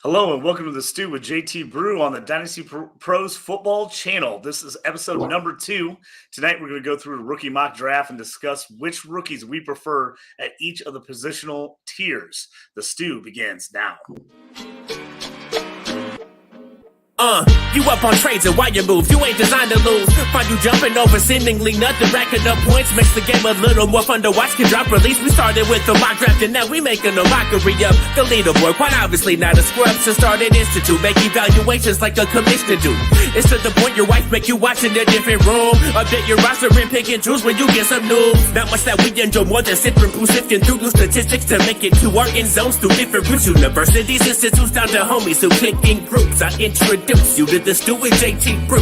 Hello and welcome to the Stew with JT Brew on the Dynasty Pros Football Channel. This is episode number 2. Tonight we're going to go through a rookie mock draft and discuss which rookies we prefer at each of the positional tiers. The Stew begins now. You up on trades and why you move, you ain't designed to lose. Find you jumping over seemingly nothing, racking up points, makes the game a little more fun to watch. Can drop release, we started with the mock draft and now we making a mockery of the leaderboard. Quite obviously not a scrub, so start an institute, make evaluations like a commissioner do. It's to the point your wife make you watch in a different room. Update your roster and pick and choose when you get some news. Not much that we enjoy more than sipping through sifting through new statistics to make it to our end zones through different routes. Universities, institutes, down to homies who click in groups. I introduce you to the Stew with JT Brew.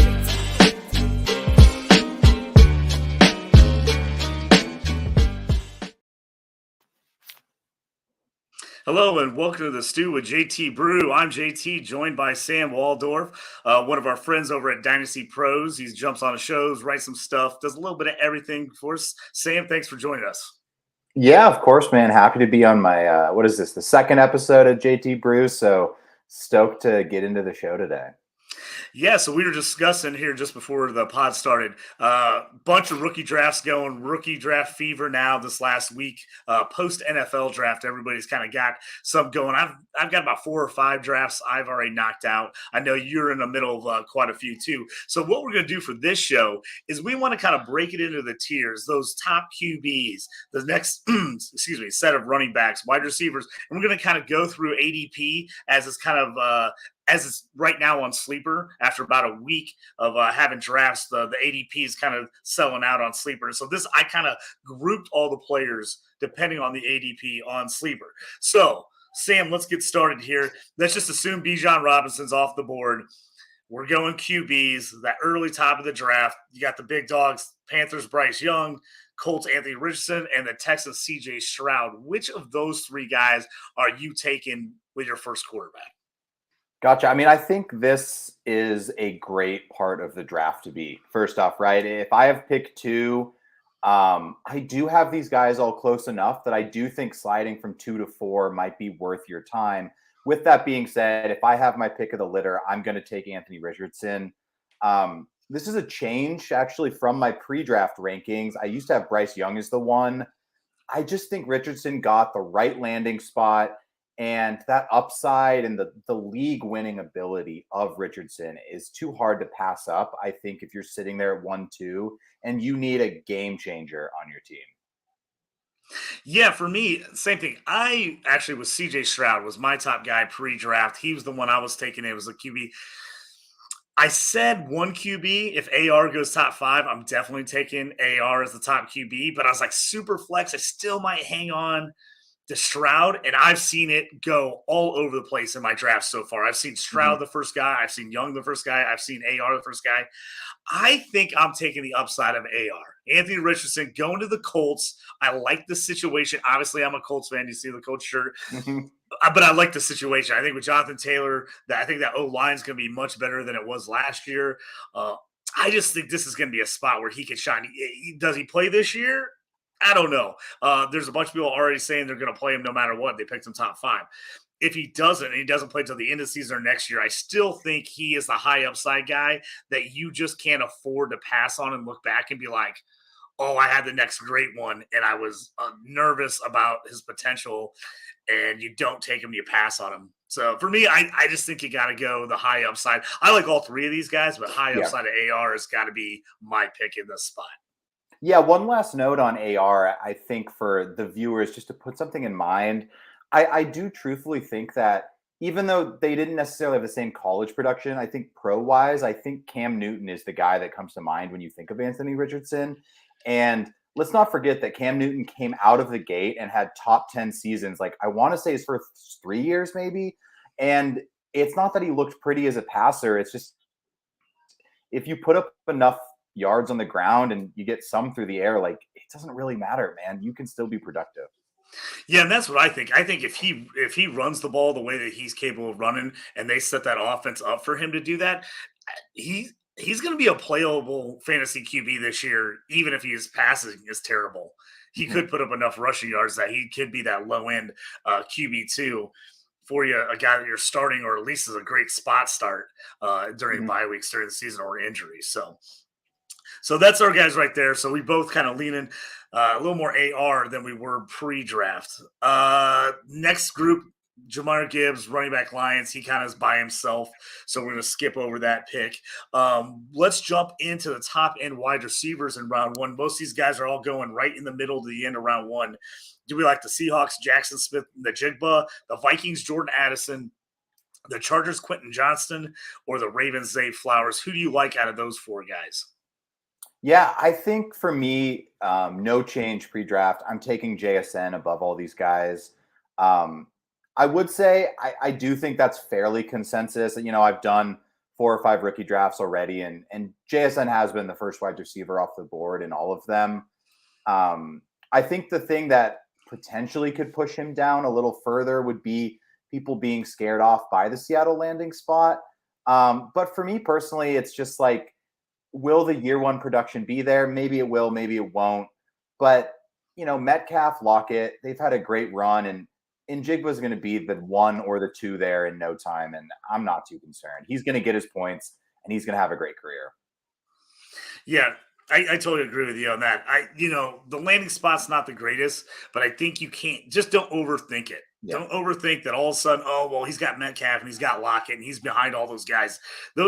Hello and welcome to the Stew with JT Brew. I'm JT, joined by Sam Waldorf, one of our friends over at Dynasty Pros. He jumps on shows, writes some stuff, does a little bit of everything for us. Sam, thanks for joining us. Yeah, of course, man. Happy to be on my, what is this, the second episode of JT Brew. So stoked to get into the show today. Yeah, so we were discussing here just before the pod started, bunch of rookie drafts going, rookie draft fever now this last week, post NFL draft. Everybody's kind of got some going. I've got about 4 or 5 drafts I've already knocked out. I know you're in the middle of quite a few too. So what we're going to do for this show is we want to kind of break it into the tiers, those top QBs, the next, set of running backs, wide receivers, and we're going to kind of go through ADP as it's kind of as it's right now on Sleeper. After about a week of having drafts, the ADP is kind of selling out on Sleeper. So I kind of grouped all the players depending on the ADP on Sleeper. So, Sam, let's get started here. Let's just assume Bijan Robinson's off the board. We're going QBs, that early top of the draft. You got the big dogs, Panthers, Bryce Young, Colts, Anthony Richardson, and the Texans, CJ Stroud. Which of those 3 guys are you taking with your first quarterback? Gotcha. I mean, I think this is a great part of the draft to be. First off, right? If I have pick 2, I do have these guys all close enough that I do think sliding from 2 to 4 might be worth your time. With that being said, if I have my pick of the litter, I'm going to take Anthony Richardson. This is a change actually from my pre-draft rankings. I used to have Bryce Young as the one. I just think Richardson got the right landing spot. And that upside and the league winning ability of Richardson is too hard to pass up. I think if you're sitting there at 1-2 and you need a game changer on your team. Yeah, for me, same thing. I actually was CJ Stroud was my top guy pre-draft. He was the one I was taking. It was a QB. I said 1 QB. If AR goes top 5, I'm definitely taking AR as the top QB. But I was like, super flex. I still might hang on to Stroud, and I've seen it go all over the place in my draft so far. I've seen Stroud the first guy. I've seen Young the first guy. I've seen AR the first guy. I think I'm taking the upside of AR. Anthony Richardson going to the Colts. I like the situation. Obviously, I'm a Colts fan. You see the Colts shirt. But I like the situation. I think with Jonathan Taylor, I think that O-line is going to be much better than it was last year. I just think this is going to be a spot where he can shine. Does he play this year? I don't know. There's a bunch of people already saying they're going to play him no matter what. They picked him top 5. If he doesn't, and he doesn't play until the end of the season or next year, I still think he is the high upside guy that you just can't afford to pass on and look back and be like, oh, I had the next great one, and I was nervous about his potential, and you don't take him, you pass on him. So for me, I just think you got to go the high upside. I like all 3 of these guys, but high upside of AR has got to be my pick in this spot. Yeah, one last note on AR, I think for the viewers, just to put something in mind, I do truthfully think that even though they didn't necessarily have the same college production, I think pro-wise, I think Cam Newton is the guy that comes to mind when you think of Anthony Richardson. And let's not forget that Cam Newton came out of the gate and had top 10 seasons, like I want to say his first 3 years maybe. And it's not that he looked pretty as a passer. It's just if you put up enough yards on the ground and you get some through the air, like it doesn't really matter, man. You can still be productive. Yeah, and that's what I think. I think if he runs the ball the way that he's capable of running, and they set that offense up for him to do that, he's going to be a playable fantasy QB this year, even if his passing is terrible. He could put up enough rushing yards that he could be that low end QB too. for you, a guy that you're starting, or at least is a great spot start during Mhm. bye weeks during the season or injuries. So that's our guys right there. So we both kind of leaning a little more AR than we were pre-draft. Next group, Jamar Gibbs, running back Lions. He kind of is by himself, so we're going to skip over that pick. Let's jump into the top end wide receivers in round one. Most of these guys are all going right in the middle to the end of round one. Do we like the Seahawks, Jackson Smith, the Jigba, the Vikings, Jordan Addison, the Chargers, Quentin Johnston, or the Ravens, Zay Flowers? Who do you like out of those four guys? Yeah, I think for me, no change pre-draft. I'm taking JSN above all these guys. I would say I do think that's fairly consensus. You know, I've done 4 or 5 rookie drafts already, and JSN has been the first wide receiver off the board in all of them. I think the thing that potentially could push him down a little further would be people being scared off by the Seattle landing spot. But for me personally, it's just like, will the year one production be there? Maybe it will, maybe it won't. But you know, Metcalf, Lockett, they've had a great run, and Njigba is going to be the 1 or the 2 there in no time, and I'm not too concerned. He's going to get his points, and he's going to have a great career. Yeah, I totally agree with you on that. The landing spot's not the greatest, but I think you can't don't overthink it. Yeah. Don't overthink that all of a sudden, oh, well, he's got Metcalf and he's got Lockett and he's behind all those guys.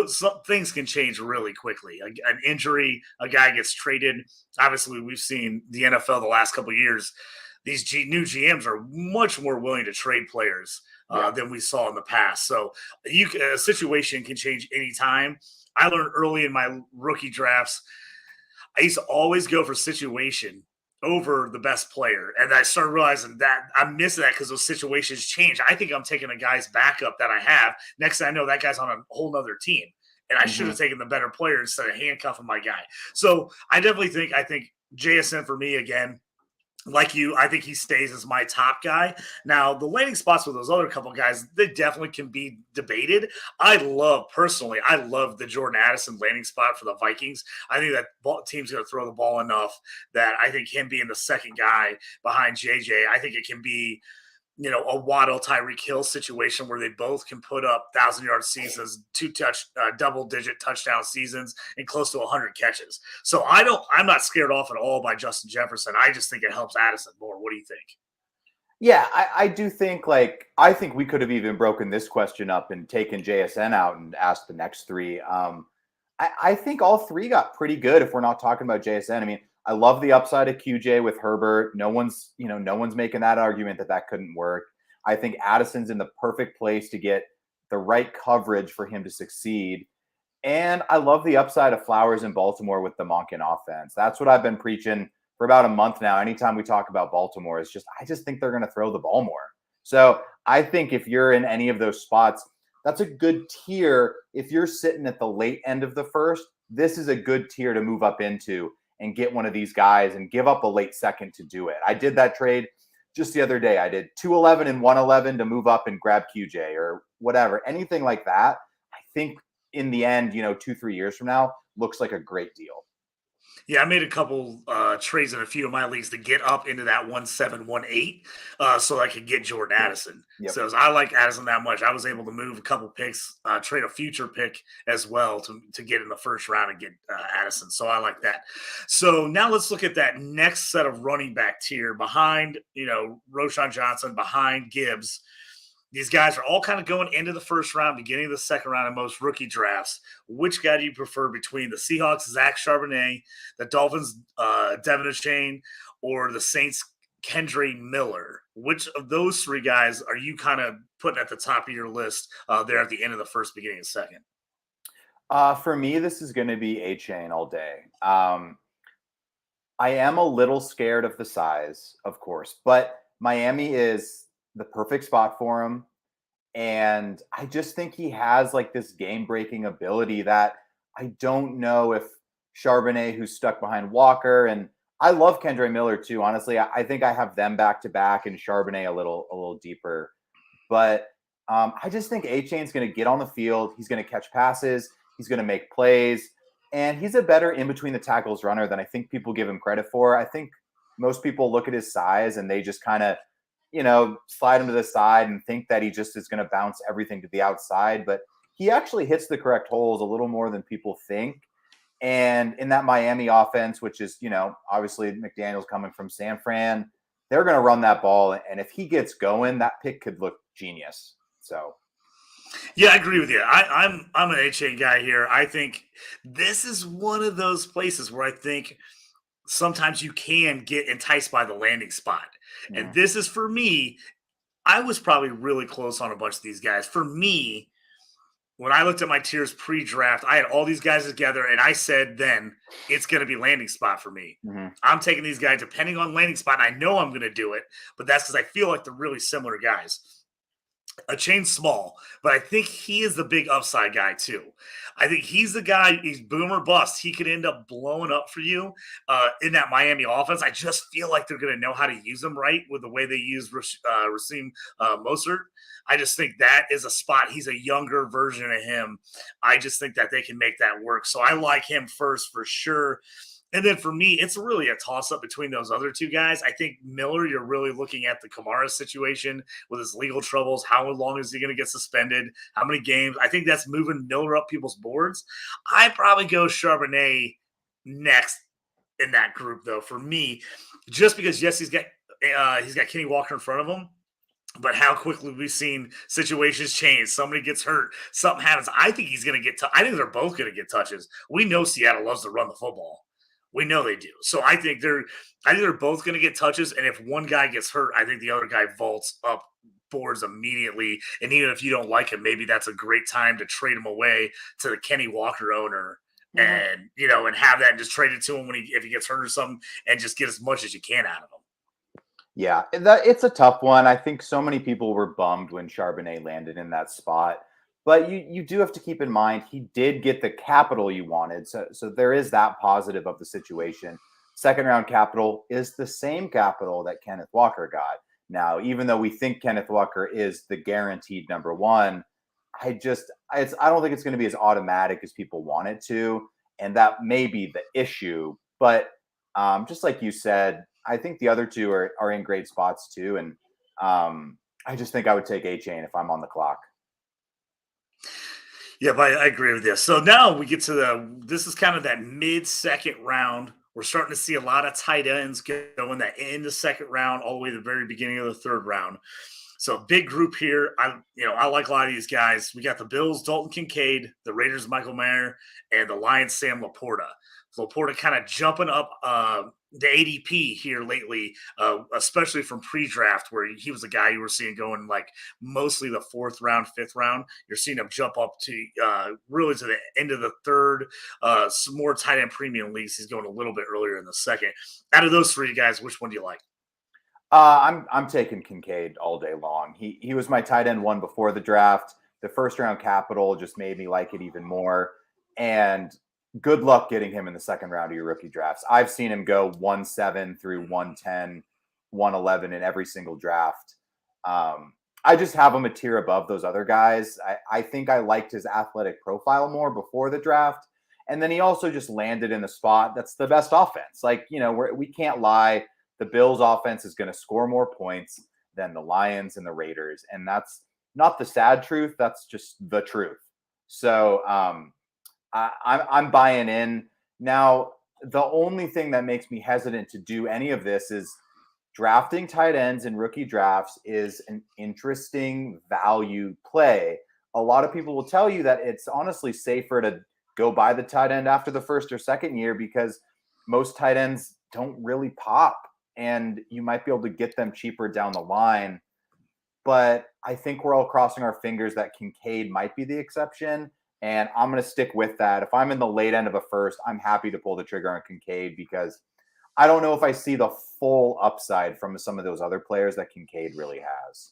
Some things can change really quickly. An injury, a guy gets traded. Obviously, we've seen the NFL the last couple of years. These new GMs are much more willing to trade players than we saw in the past. So a situation can change anytime. I learned early in my rookie drafts, I used to always go for situation over the best player. And I started realizing that I'm missing that because those situations change. I think I'm taking a guy's backup that I have. Next thing I know, that guy's on a whole nother team. And I should have taken the better player instead of handcuffing my guy. So I think JSN for me, again, like you, I think he stays as my top guy. Now, the landing spots with those other couple guys, they definitely can be debated. I love the Jordan Addison landing spot for the Vikings. I think that team's going to throw the ball enough that I think him being the second guy behind JJ, I think it can be, a Waddle Tyreek Hill situation where they both can put up 1,000-yard seasons, double-digit touchdown seasons, and close to 100 catches. So I'm not scared off at all by Justin Jefferson. I just think it helps Addison more. What do you think? Yeah, I do think I think we could have even broken this question up and taken JSN out and asked the next 3. I think all 3 got pretty good if we're not talking about JSN. I mean, I love the upside of QJ with Herbert. No one's making that argument that couldn't work. I think Addison's in the perfect place to get the right coverage for him to succeed. And I love the upside of Flowers in Baltimore with the Monken offense. That's what I've been preaching for about a month now. Anytime we talk about Baltimore, I just think they're going to throw the ball more. So I think if you're in any of those spots, that's a good tier. If you're sitting at the late end of the first, this is a good tier to move up into and get one of these guys and give up a late second to do it. I did that trade just the other day. I did 211 and 111 to move up and grab QJ or whatever. Anything like that, I think in the end, 2-3 years from now, looks like a great deal. Yeah, I made a couple trades in a few of my leagues to get up into that 1-7, 1-8 so I could get Jordan Addison. Yep. So I like Addison that much. I was able to move a couple picks, trade a future pick as well to get in the first round and get Addison. So I like that. So now let's look at that next set of running back tier behind, Roschon Johnson, behind Gibbs. These guys are all kind of going into the first round, beginning of the second round in most rookie drafts. Which guy do you prefer between the Seahawks, Zach Charbonnet, the Dolphins, Devin Achane, or the Saints, Kendre Miller? Which of those 3 guys are you kind of putting at the top of your list there at the end of the first, beginning of the second? For me, this is going to be Achane all day. I am a little scared of the size, of course, but Miami is the perfect spot for him. And I just think he has this game-breaking ability that I don't know if Charbonnet, who's stuck behind Walker, and I love Kendre Miller too. Honestly, I think I have them back-to-back and Charbonnet a little deeper. But I just think Achane's going to get on the field. He's going to catch passes. He's going to make plays. And he's a better in-between-the-tackles runner than I think people give him credit for. I think most people look at his size and they just kind of slide him to the side and think that he just is going to bounce everything to the outside. But he actually hits the correct holes a little more than people think. And in that Miami offense, which is, obviously McDaniels coming from San Fran, they're going to run that ball. And if he gets going, that pick could look genius. So. Yeah, I agree with you. I'm an A-Chain guy here. I think this is one of those places where I think sometimes you can get enticed by the landing spot. Yeah. And this is, for me, I was probably really close on a bunch of these guys. For me, when I looked at my tiers pre-draft, I had all these guys together, and I said then it's going to be landing spot for me. Mm-hmm. I'm taking these guys depending on landing spot, and I know I'm going to do it, but that's because I feel like they're really similar guys. Achane small, but I think he is the big upside guy too. I think he's the guy, he's boom or bust. He could end up blowing up for you in that Miami offense. I just feel like they're going to know how to use him right with the way they use Raheem Mostert. I just think that is a spot. He's a younger version of him. I just think that they can make that work. So I like him first for sure. And then for me, it's really a toss-up between those other two guys. I think Miller, you're really looking at the Kamara situation with his legal troubles. How long is he going to get suspended? How many games? I think that's moving Miller up people's boards. I'd probably go Charbonnet next in that group, though, for me, just because, yes, he's got Kenny Walker in front of him. But how quickly we've seen situations change. Somebody gets hurt. Something happens. I think he's going to get I think they're both going to get touches. We know Seattle loves to run the football. We know they do. So I think they're both going to get touches. And if one guy gets hurt, I think the other guy vaults up boards immediately. And even if you don't like him, maybe that's a great time to trade him away to the Kenny Walker owner and, and have that and just trade it to him if he gets hurt or something and just get as much as you can out of him. Yeah, it's a tough one. I think so many people were bummed when Charbonnet landed in that spot. But you do have to keep in mind he did get the capital you wanted. So there is that positive of the situation. Second round capital is the same capital that Kenneth Walker got. Now, even though we think Kenneth Walker is the guaranteed number one, I don't think it's going to be as automatic as people want it to. And that may be the issue. But just like you said, I think the other two are in great spots too. And I just think I would take Achane if I'm on the clock. Yeah, but I agree with this. So now we get to this is kind of that mid-second round. We're starting to see a lot of tight ends going that in the second round, all the way to the very beginning of the third round. So big group here. I like a lot of these guys. We got the Bills, Dalton Kincaid, the Raiders, Michael Mayer, and the Lions, Sam Laporta. Laporta kind of jumping up the ADP here lately, especially from pre-draft, where he was a guy you were seeing going like mostly the fourth round, fifth round. You're seeing him jump up to really to the end of the third. Some more tight end premium leagues, he's going a little bit earlier in the second. Out of those three guys, which one do you like? I'm taking Kincaid all day long. He was my tight end one before the draft. The first round capital just made me like it even more. And good luck getting him in the second round of your rookie drafts. I've seen him go 1-7 through 1-10, 1-11 in every single draft. I just have him a tier above those other guys. I think I liked his athletic profile more before the draft. And then he also just landed in the spot that's the best offense. Like, we can't lie. The Bills offense is going to score more points than the Lions and the Raiders. And that's not the sad truth. That's just the truth. So, I'm buying in. Now, the only thing that makes me hesitant to do any of this is drafting tight ends in rookie drafts is an interesting value play. A lot of people will tell you that it's honestly safer to go buy the tight end after the first or second year because most tight ends don't really pop and you might be able to get them cheaper down the line. But I think we're all crossing our fingers that Kincaid might be the exception. And I'm going to stick with that. If I'm in the late end of a first, I'm happy to pull the trigger on Kincaid because I don't know if I see the full upside from some of those other players that Kincaid really has.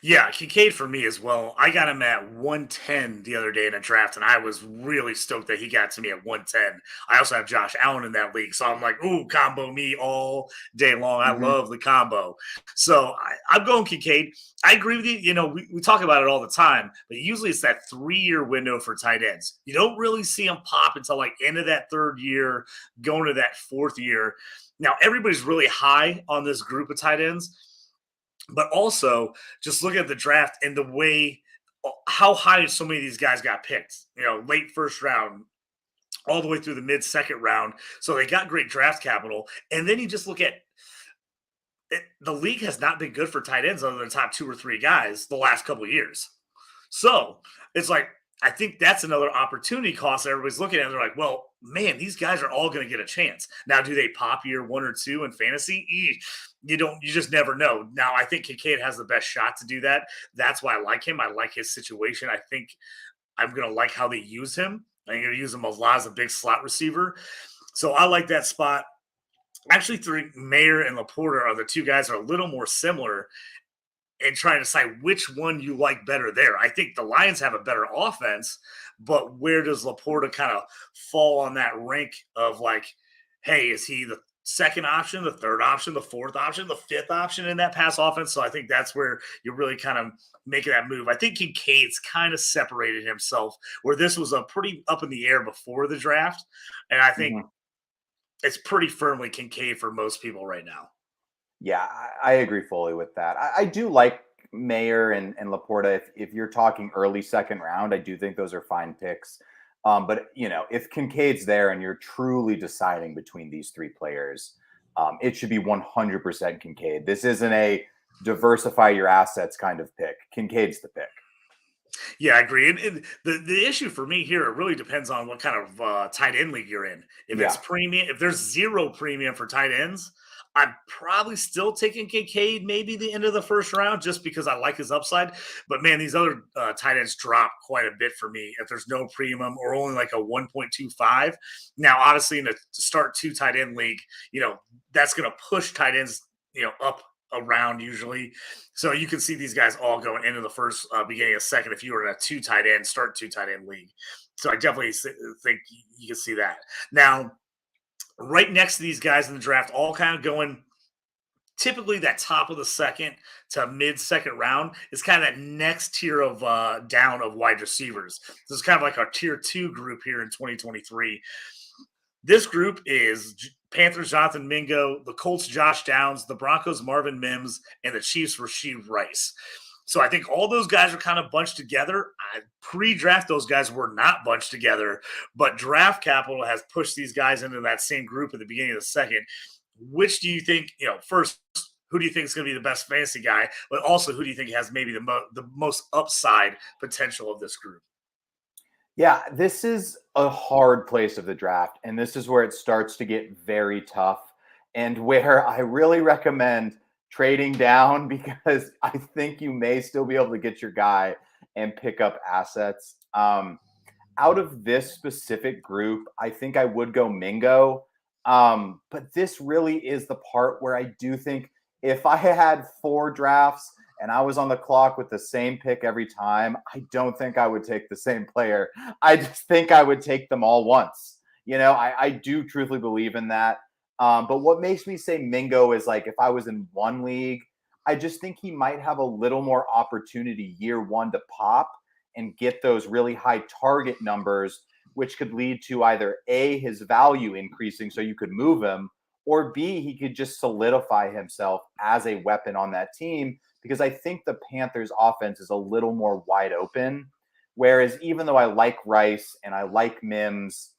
Yeah, Kincaid for me as well. I got him at 110 the other day in a draft, and I was really stoked that he got to me at 110. I also have Josh Allen in that league, so I'm like, ooh, combo me all day long. I love the combo. So I'm going Kincaid. I agree with you. We talk about it all the time, but usually it's that 3-year window for tight ends. You don't really see them pop until like end of that third year, going to that fourth year. Now, everybody's really high on this group of tight ends. but also just look at the draft and the way how high so many of these guys got picked. Late first round, all the way through the mid second round. So they got great draft capital. And then you just look at it, the league has not been good for tight ends other than top 2 or 3 guys the last couple of years. So it's like, I think that's another opportunity cost that everybody's looking at. They're like, well, man, these guys are all going to get a chance. Now, do they pop year 1 or 2 in fantasy? You just never know. Now, I think Kincaid has the best shot to do that. That's why I like him. I like his situation. I think I'm going to like how they use him. I'm going to use him a lot as a big slot receiver. So I like that spot. I actually think Mayer and Laporta are the 2 guys that are a little more similar and trying to decide which one you like better there. I think the Lions have a better offense, but where does Laporta kind of fall on that rank of like, hey, is he the second option, the third option, the fourth option, the fifth option in that pass offense? So I think that's where you're really kind of making that move. I think Kincaid's kind of separated himself where this was a pretty up in the air before the draft. And I think it's pretty firmly Kincaid for most people right now. Yeah, I agree fully with that. I do like Mayer and Laporta. If you're talking early second round, I do think those are fine picks. But if Kincaid's there and you're truly deciding between these 3 players, it should be 100% Kincaid. This isn't a diversify your assets kind of pick. Kincaid's the pick. Yeah, I agree. And the issue for me here, it really depends on what kind of tight end league you're in. If it's premium, if there's 0 premium for tight ends, I'm probably still taking Kincaid maybe the end of the first round just because I like his upside. But, man, these other tight ends drop quite a bit for me if there's no premium or only like a 1.25. Now, obviously, in a start 2 tight end league, that's going to push tight ends, up around usually. So you can see these guys all going into the first, beginning of second if you were in a 2 tight end, start 2 tight end league. So I definitely think you can see that. Now, right next to these guys in the draft, all kind of going typically that top of the second to mid second round is kind of that next tier of down of wide receivers. This is kind of like our tier 2 group here in 2023. This group is Panthers Jonathan Mingo, the Colts Josh Downs, the Broncos Marvin Mims, and the Chiefs Rashee Rice. So I think all those guys are kind of bunched together. Pre-draft, those guys were not bunched together, but draft capital has pushed these guys into that same group at the beginning of the second. Which do you think, first, who do you think is going to be the best fantasy guy, but also who do you think has maybe the most upside potential of this group? Yeah, this is a hard place of the draft, and this is where it starts to get very tough and where I really recommend trading down because I think you may still be able to get your guy and pick up assets. Out of this specific group, I think I would go Mingo. But this really is the part where I do think if I had 4 drafts and I was on the clock with the same pick every time, I don't think I would take the same player. I just think I would take them all once. I do truthfully believe in that. But what makes me say Mingo is like if I was in one league, I just think he might have a little more opportunity year 1 to pop and get those really high target numbers, which could lead to either A, his value increasing so you could move him, or B, he could just solidify himself as a weapon on that team because I think the Panthers offense is a little more wide open. Whereas even though I like Rice and I like Mims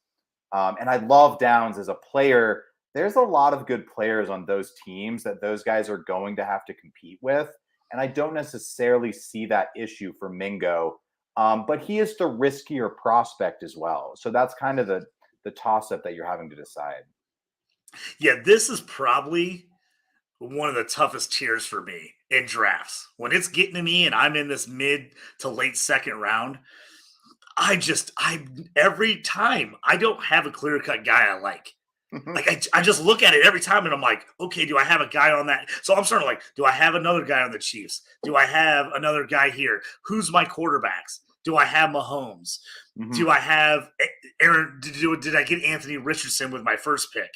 and I love Downs as a player, there's a lot of good players on those teams that those guys are going to have to compete with. And I don't necessarily see that issue for Mingo. But he is the riskier prospect as well. So that's kind of the toss-up that you're having to decide. Yeah, this is probably one of the toughest tiers for me in drafts. When it's getting to me and I'm in this mid to late second round, every time I don't have a clear-cut guy I like. Like I just look at it every time and I'm like, okay, do I have a guy on that? So I'm starting to like, do I have another guy on the Chiefs? Do I have another guy here? Who's my quarterbacks? Do I have Mahomes? Mm-hmm. Do I have Aaron? Did I get Anthony Richardson with my first pick?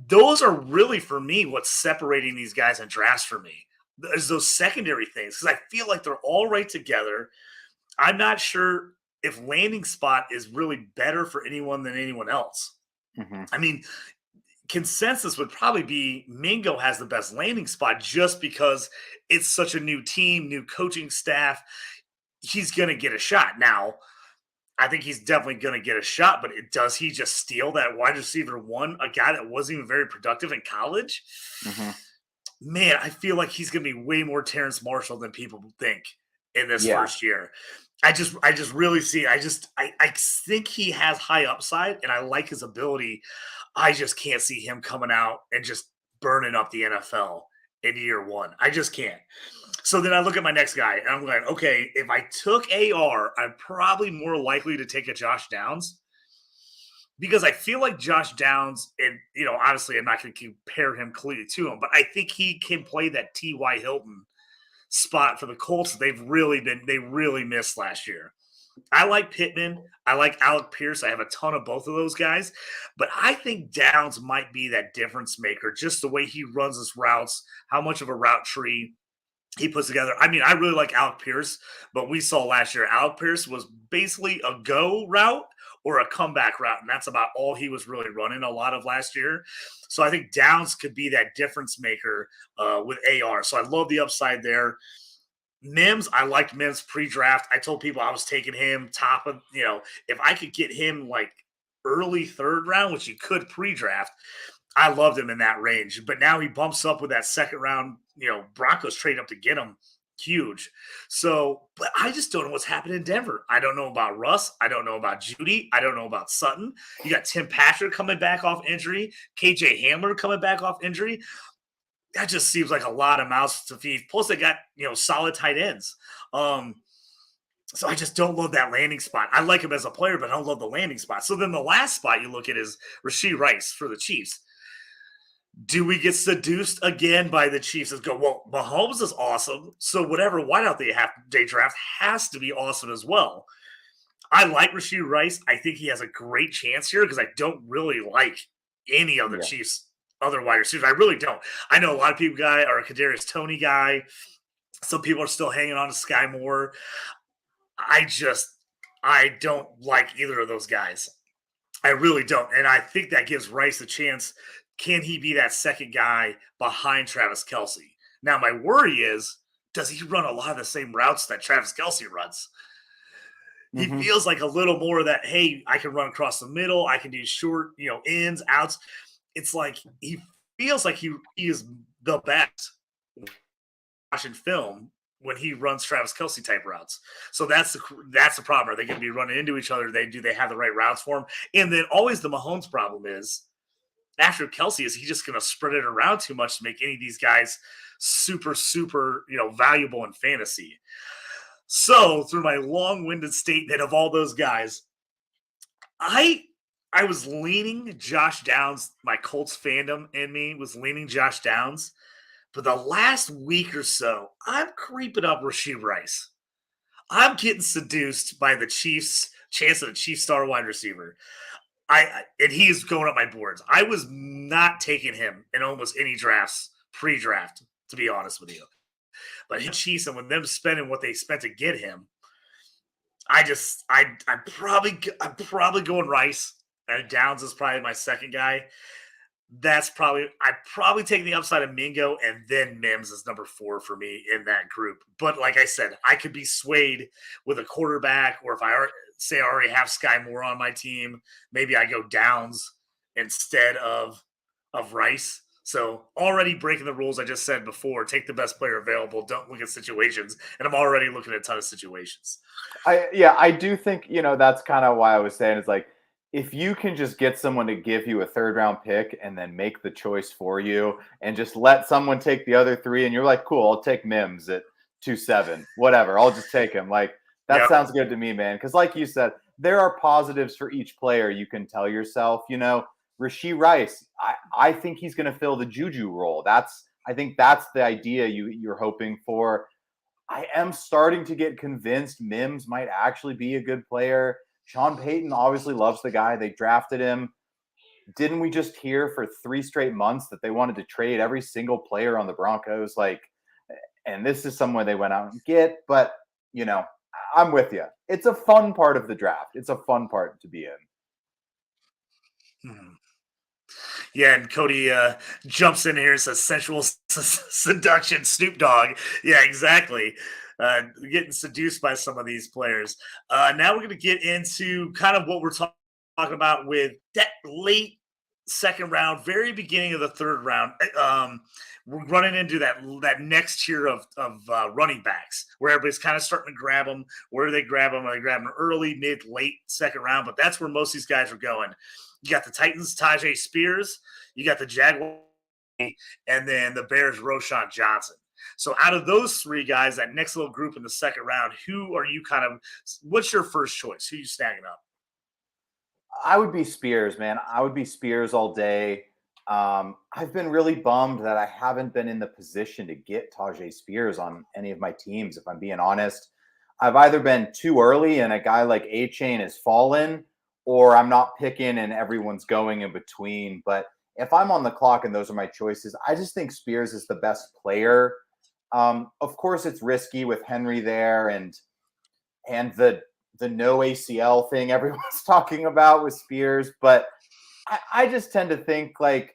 Those are really, for me, what's separating these guys in drafts for me. Is those secondary things because I feel like they're all right together. I'm not sure if landing spot is really better for anyone than anyone else. Mm-hmm. I mean, consensus would probably be Mingo has the best landing spot just because it's such a new team, new coaching staff. He's going to get a shot. Now, I think he's definitely going to get a shot, but does he just steal that wide receiver one, a guy that wasn't even very productive in college? Mm-hmm. Man, I feel like he's going to be way more Terrence Marshall than people think in this Yeah. first year. I just really see. I think he has high upside, and I like his ability. I just can't see him coming out and just burning up the NFL in year one. I just can't. So then I look at my next guy, and I'm like, okay, if I took AR, I'm probably more likely to take a Josh Downs because I feel like Josh Downs, and obviously I'm not going to compare him clearly to him, but I think he can play that T.Y. Hilton spot for the Colts. They really missed last year. I like Pittman. I like Alec Pierce. I have a ton of both of those guys. But I think Downs might be that difference maker, just the way he runs his routes, how much of a route tree he puts together. I mean, I really like Alec Pierce, but we saw last year Alec Pierce was basically a go route or a comeback route, and that's about all he was really running a lot of last year. So I think Downs could be that difference maker with AR. So I love the upside there. Mims, I liked Mims pre-draft. I told people I was taking him top of, if I could get him like early third round, which you could pre-draft, I loved him in that range. But now he bumps up with that second round, Broncos trade up to get him. Huge. So, but I just don't know what's happening in Denver. I don't know about Russ. I don't know about Judy. I don't know about Sutton. You got Tim Patrick coming back off injury. KJ Hamler coming back off injury. That just seems like a lot of mouths to feed. Plus, they got solid tight ends. So I just don't love that landing spot. I like him as a player, but I don't love the landing spot. So then the last spot you look at is Rashee Rice for the Chiefs. Do we get seduced again by the Chiefs and go, well, Mahomes is awesome, so whatever wideout they draft has to be awesome as well. I like Rashee Rice. I think he has a great chance here because I don't really like any of the Chiefs' other wide receivers. I really don't. I know a lot of people are a Kadarius Toney guy. Some people are still hanging on to Sky Moore. I don't like either of those guys. I really don't. And I think that gives Rice a chance. Can he be that second guy behind Travis Kelce? Now, my worry is, does he run a lot of the same routes that Travis Kelce runs? He feels like a little more of that, hey, I can run across the middle. I can do short, ins, outs. It's like he feels like he is the best watching film when he runs Travis Kelce type routes. So that's the problem. Are they going to be running into each other? Do they have the right routes for him? And then always the Mahomes problem is, after Kelce, is he just going to spread it around too much to make any of these guys super, super, valuable in fantasy? So through my long-winded statement of all those guys, I was leaning Josh Downs. My Colts fandom in me was leaning Josh Downs. For the last week or so, I'm creeping up Rashee Rice. I'm getting seduced by the Chiefs' chance of the Chiefs star wide receiver. And he is going up my boards. I was not taking him in almost any drafts pre-draft, to be honest with you. But Chiefs, and with them spending what they spent to get him, I'm probably going Rice. And Downs is probably my second guy. I'm probably taking the upside of Mingo, and then Mims is number 4 for me in that group. But like I said, I could be swayed with a quarterback, or if I already have Sky Moore on my team, maybe I go Downs instead of Rice. So already breaking the rules I just said before, take the best player available, don't look at situations, and I'm already looking at a ton of situations. I do think, that's kind of why I was saying, it's like, if you can just get someone to give you a third round pick and then make the choice for you and just let someone take the other 3 and you're like, cool, I'll take Mims at 2.7, whatever. I'll just take him. Like, that sounds good to me, man. Because like you said, there are positives for each player. You can tell yourself, Rashee Rice, I think he's going to fill the Juju role. I think that's the idea you're hoping for. I am starting to get convinced Mims might actually be a good player. Sean Payton obviously loves the guy. They drafted him. Didn't we just hear for 3 straight months that they wanted to trade every single player on the Broncos? And this is someone they went out and get. But, I'm with you. It's a fun part of the draft. It's a fun part to be in. Yeah, and Cody jumps in here and says sensual seduction, Snoop Dogg. Yeah, exactly. Getting seduced by some of these players. Now we're going to get into kind of what we're talking about with that late second round, very beginning of the third round. We're running into that next tier of running backs where everybody's kind of starting to grab them. Where do they grab them? Are they grab them early, mid, late second round? But that's where most of these guys are going. You got the Titans, Tajay Spears. You got the Jaguars, and then the Bears, Roschon Johnson. So out of those three guys, that next little group in the second round, who are you what's your first choice? Who are you snagging up? I would be Spears, man. I would be Spears all day. I've been really bummed that I haven't been in the position to get Tajay Spears on any of my teams, if I'm being honest. I've either been too early and a guy like A-Chain has fallen, or I'm not picking and everyone's going in between. But if I'm on the clock and those are my choices, I just think Spears is the best player. Of course, it's risky with Henry there and the no ACL thing everyone's talking about with Spears, but I just tend to think like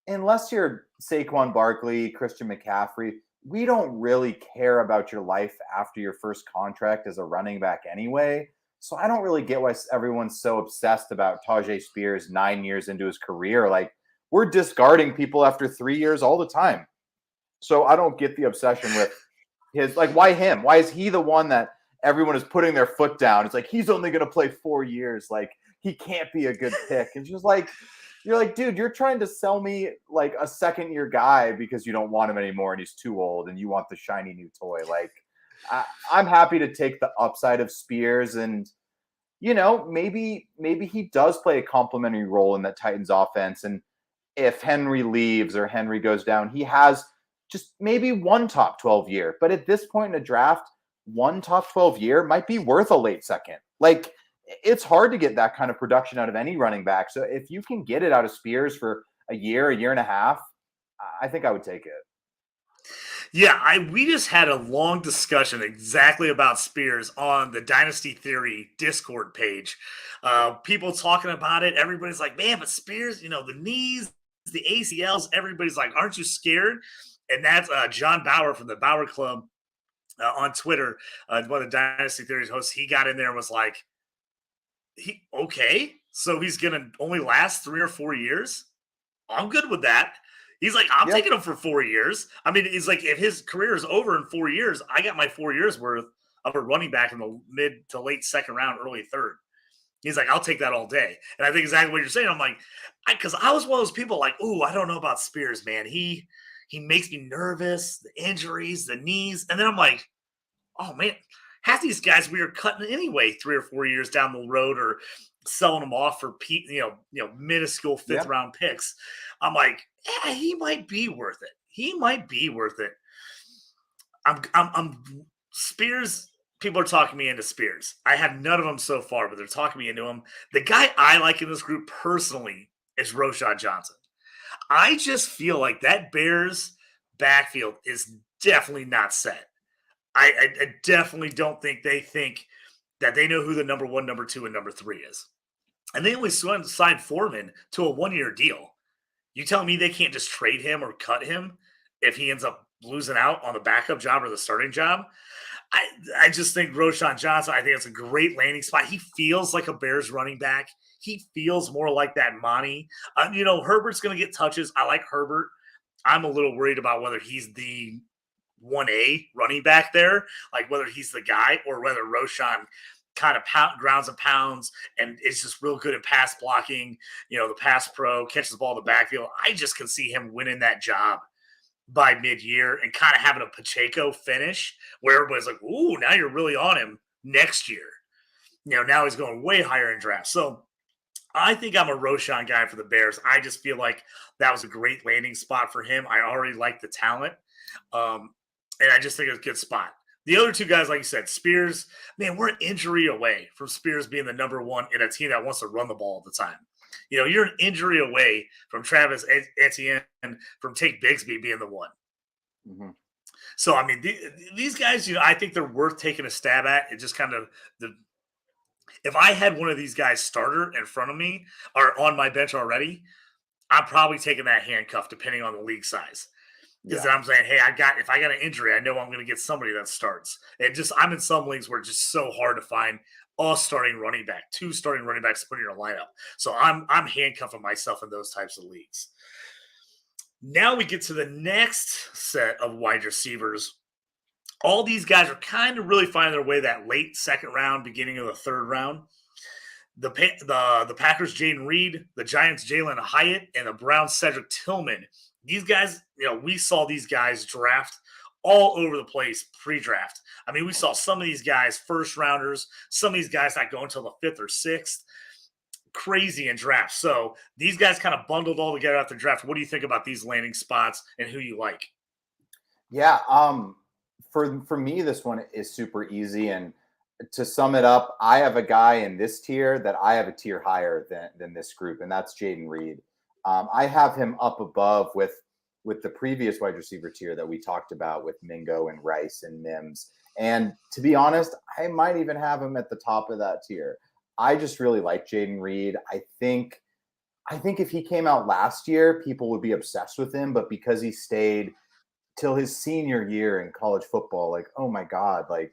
unless you're Saquon Barkley, Christian McCaffrey, we don't really care about your life after your first contract as a running back anyway. So I don't really get why everyone's so obsessed about Tajay Spears 9 years into his career. Like we're discarding people after 3 years all the time. So I don't get the obsession with his, like, why him? Why is he the one that everyone is putting their foot down? It's like, he's only going to play 4 years. Like he can't be a good pick. And just like, you're like, dude, you're trying to sell me like a second year guy because you don't want him anymore and he's too old and you want the shiny new toy. Like I'm happy to take the upside of Spears and, you know, maybe he does play a complementary role in that Titans offense. And if Henry leaves or Henry goes down, he has just maybe one top 12 year. But at this point in a draft, one top 12 year might be worth a late second. Like it's hard to get that kind of production out of any running back. So if you can get it out of Spears for a year and a half, I think I would take it. Yeah, we just had a long discussion exactly about Spears on the Dynasty Theory Discord page. People talking about it. Everybody's like, man, but Spears, you know, the knees, the ACLs, everybody's like, aren't you scared? And that's John Bauer from the Bauer Club on Twitter, one of the Dynasty Theories hosts. He got in there and was like, okay, so he's going to only last 3 or 4 years? I'm good with that. He's like, I'm taking him for 4 years. I mean, he's like, if his career is over in 4 years, I got my 4 years worth of a running back in the mid to late second round, early third. He's like, I'll take that all day. And I think exactly what you're saying. I'm like, because I was one of those people like, ooh, I don't know about Spears, man. He makes me nervous, the injuries, the knees. And then I'm like, oh, man, half these guys we are cutting anyway 3 or 4 years down the road or selling them off for minuscule fifth round picks. I'm like, yeah, he might be worth it. He might be worth it. I'm Spears. People are talking me into Spears. I have none of them so far, but they're talking me into him. The guy I like in this group personally is Roschon Johnson. I just feel like that Bears backfield is definitely not set. I definitely don't think they think that they know who the number 1, number 2, and number 3 is. And they only signed Foreman to a 1-year deal. You tell me they can't just trade him or cut him if he ends up losing out on the backup job or the starting job? I just think Roschon Johnson, I think it's a great landing spot. He feels like a Bears running back. He feels more like that Monty. Herbert's going to get touches. I like Herbert. I'm a little worried about whether he's the 1A running back there, like whether he's the guy or whether Roschon kind of grounds and pounds and is just real good at pass blocking, the pass pro, catches the ball in the backfield. I just can see him winning that job by mid-year and kind of having a Pacheco finish where everybody's like, ooh, now you're really on him next year. Now he's going way higher in draft. So I think I'm a Roschon guy for the Bears. I just feel like that was a great landing spot for him. I already like the talent. And I just think it's a good spot. The other two guys, like you said, Spears, man, we're an injury away from Spears being the number 1 in a team that wants to run the ball all the time. You're an injury away from Travis Etienne, from Tate Bigsby being the one. Mm-hmm. So, I mean, these guys, I think they're worth taking a stab at. It just kind of if I had one of these guys starter in front of me or on my bench already, I'm probably taking that handcuff depending on the league size. Because Yeah. then I'm saying, hey, if I got an injury, I know I'm going to get somebody that starts. And just I'm in some leagues where it's just so hard to find a starting running back, 2 starting running backs to put in your lineup. So I'm handcuffing myself in those types of leagues. Now we get to the next set of wide receivers. All these guys are kind of really finding their way that late second round, beginning of the third round. The Packers, Jaden Reed, the Giants, Jalen Hyatt, and the Browns, Cedric Tillman. These guys, we saw these guys draft all over the place pre-draft. I mean, we saw some of these guys first rounders, some of these guys not going until the 5th or 6th. Crazy in draft. So these guys kind of bundled all together after draft. What do you think about these landing spots and who you like? Yeah. For me, this one is super easy. And to sum it up, I have a guy in this tier that I have a tier higher than this group, and that's Jaden Reed. I have him up above with the previous wide receiver tier that we talked about with Mingo and Rice and Mims. And to be honest, I might even have him at the top of that tier. I just really like Jaden Reed. I think if he came out last year, people would be obsessed with him, but because he stayed till his senior year in college football, like, oh my God, like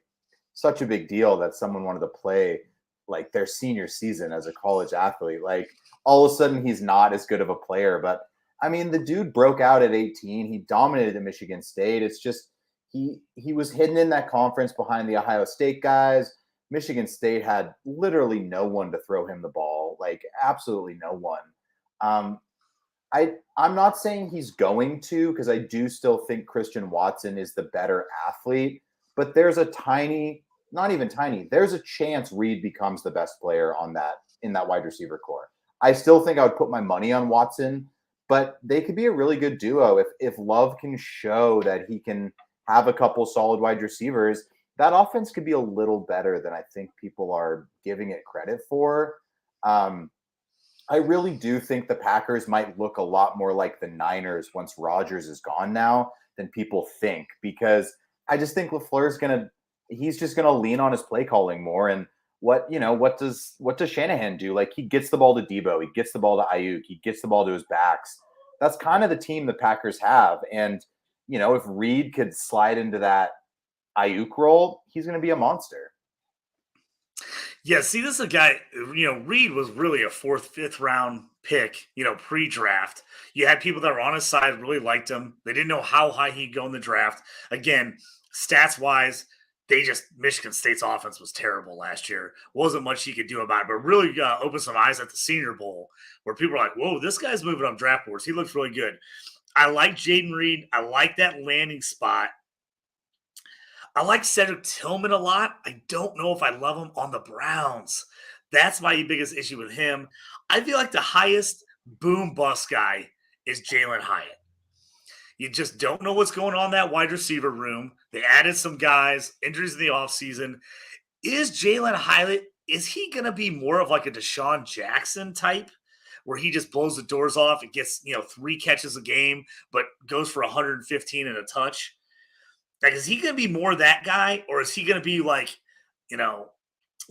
such a big deal that someone wanted to play like their senior season as a college athlete. Like all of a sudden he's not as good of a player, but I mean, the dude broke out at 18. He dominated at Michigan State. It's just, he was hidden in that conference behind the Ohio State guys. Michigan State had literally no one to throw him the ball, like absolutely no one. I'm not saying he's going to, because I do still think Christian Watson is the better athlete, but there's a not even tiny, there's a chance Reed becomes the best player in that wide receiver core. I still think I would put my money on Watson, but they could be a really good duo if Love can show that he can have a couple solid wide receivers. That offense could be a little better than I think people are giving it credit for. I really do think the Packers might look a lot more like the Niners once Rodgers is gone now than people think, because I just think LaFleur's he's just gonna lean on his play calling more. And what does Shanahan do? Like, he gets the ball to Debo, he gets the ball to Ayuk, he gets the ball to his backs. That's kind of the team the Packers have. And if Reed could slide into that Ayuk role, he's going to be a monster. Yeah, see, this is a guy, Reed was really a 4th, 5th round pick, pre-draft. You had people that were on his side, really liked him. They didn't know how high he'd go in the draft. Again, stats-wise, Michigan State's offense was terrible last year. Wasn't much he could do about it, but really opened some eyes at the Senior Bowl where people are like, whoa, this guy's moving up draft boards. He looks really good. I like Jaden Reed. I like that landing spot. I like Cedric Tillman a lot. I don't know if I love him on the Browns. That's my biggest issue with him. I feel like the highest boom bust guy is Jalen Hyatt. You just don't know what's going on in that wide receiver room. They added some guys, injuries in the offseason. Is Jalen Hyatt, is he going to be more of like a Deshaun Jackson type where he just blows the doors off and gets, 3 catches a game, but goes for 115 and a touch? Like, is he going to be more that guy, or is he going to be like,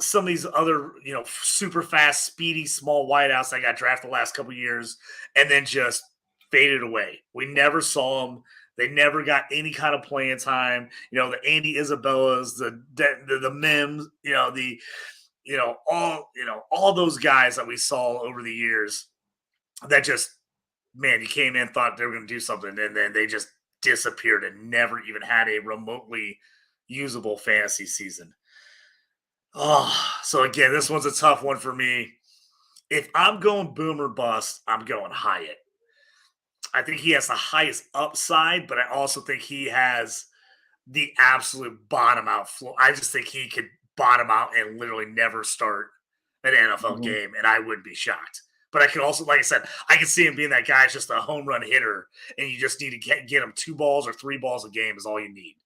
some of these other, super fast, speedy, small wideouts that got drafted the last couple of years and then just faded away? We never saw them. They never got any kind of playing time. The Andy Isabellas, the Mims, all those guys that we saw over the years that just, man, you came in, thought they were going to do something, and then they just disappeared and never even had a remotely usable fantasy season. Oh, so again, this one's a tough one for me. If I'm going boom or bust, I'm going Hyatt. I think he has the highest upside, but I also think he has the absolute bottom out floor. I just think he could bottom out and literally never start an NFL game, and I would be shocked. But I can also, like I said, I can see him being that guy, just a home run hitter, and you just need to get him 2 balls or 3 balls a game is all you need.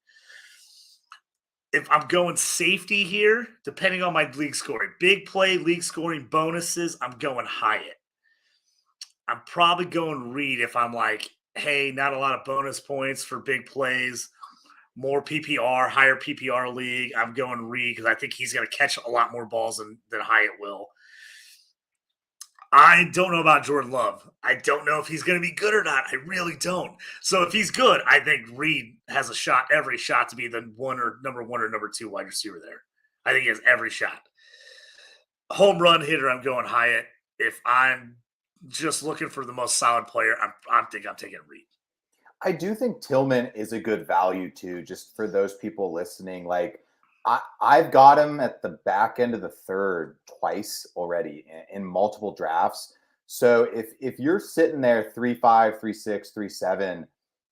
If I'm going safety here, depending on my league scoring, big play, league scoring bonuses, I'm going Hyatt. I'm probably going Reed if I'm like, hey, not a lot of bonus points for big plays, more PPR, higher PPR league. I'm going Reed because I think he's going to catch a lot more balls than Hyatt will. I don't know about Jordan Love. I don't know if he's going to be good or not. I really don't. So if he's good, I think Reed has every shot to be the number one or number two wide receiver there. I think he has every shot. Home run hitter, I'm going Hyatt. If I'm just looking for the most solid player, I'm taking Reed. I do think Tillman is a good value too, just for those people listening. Like I've got him at the back end of the third twice already in multiple drafts. So if you're sitting there 3.5, 3.6, 3.7,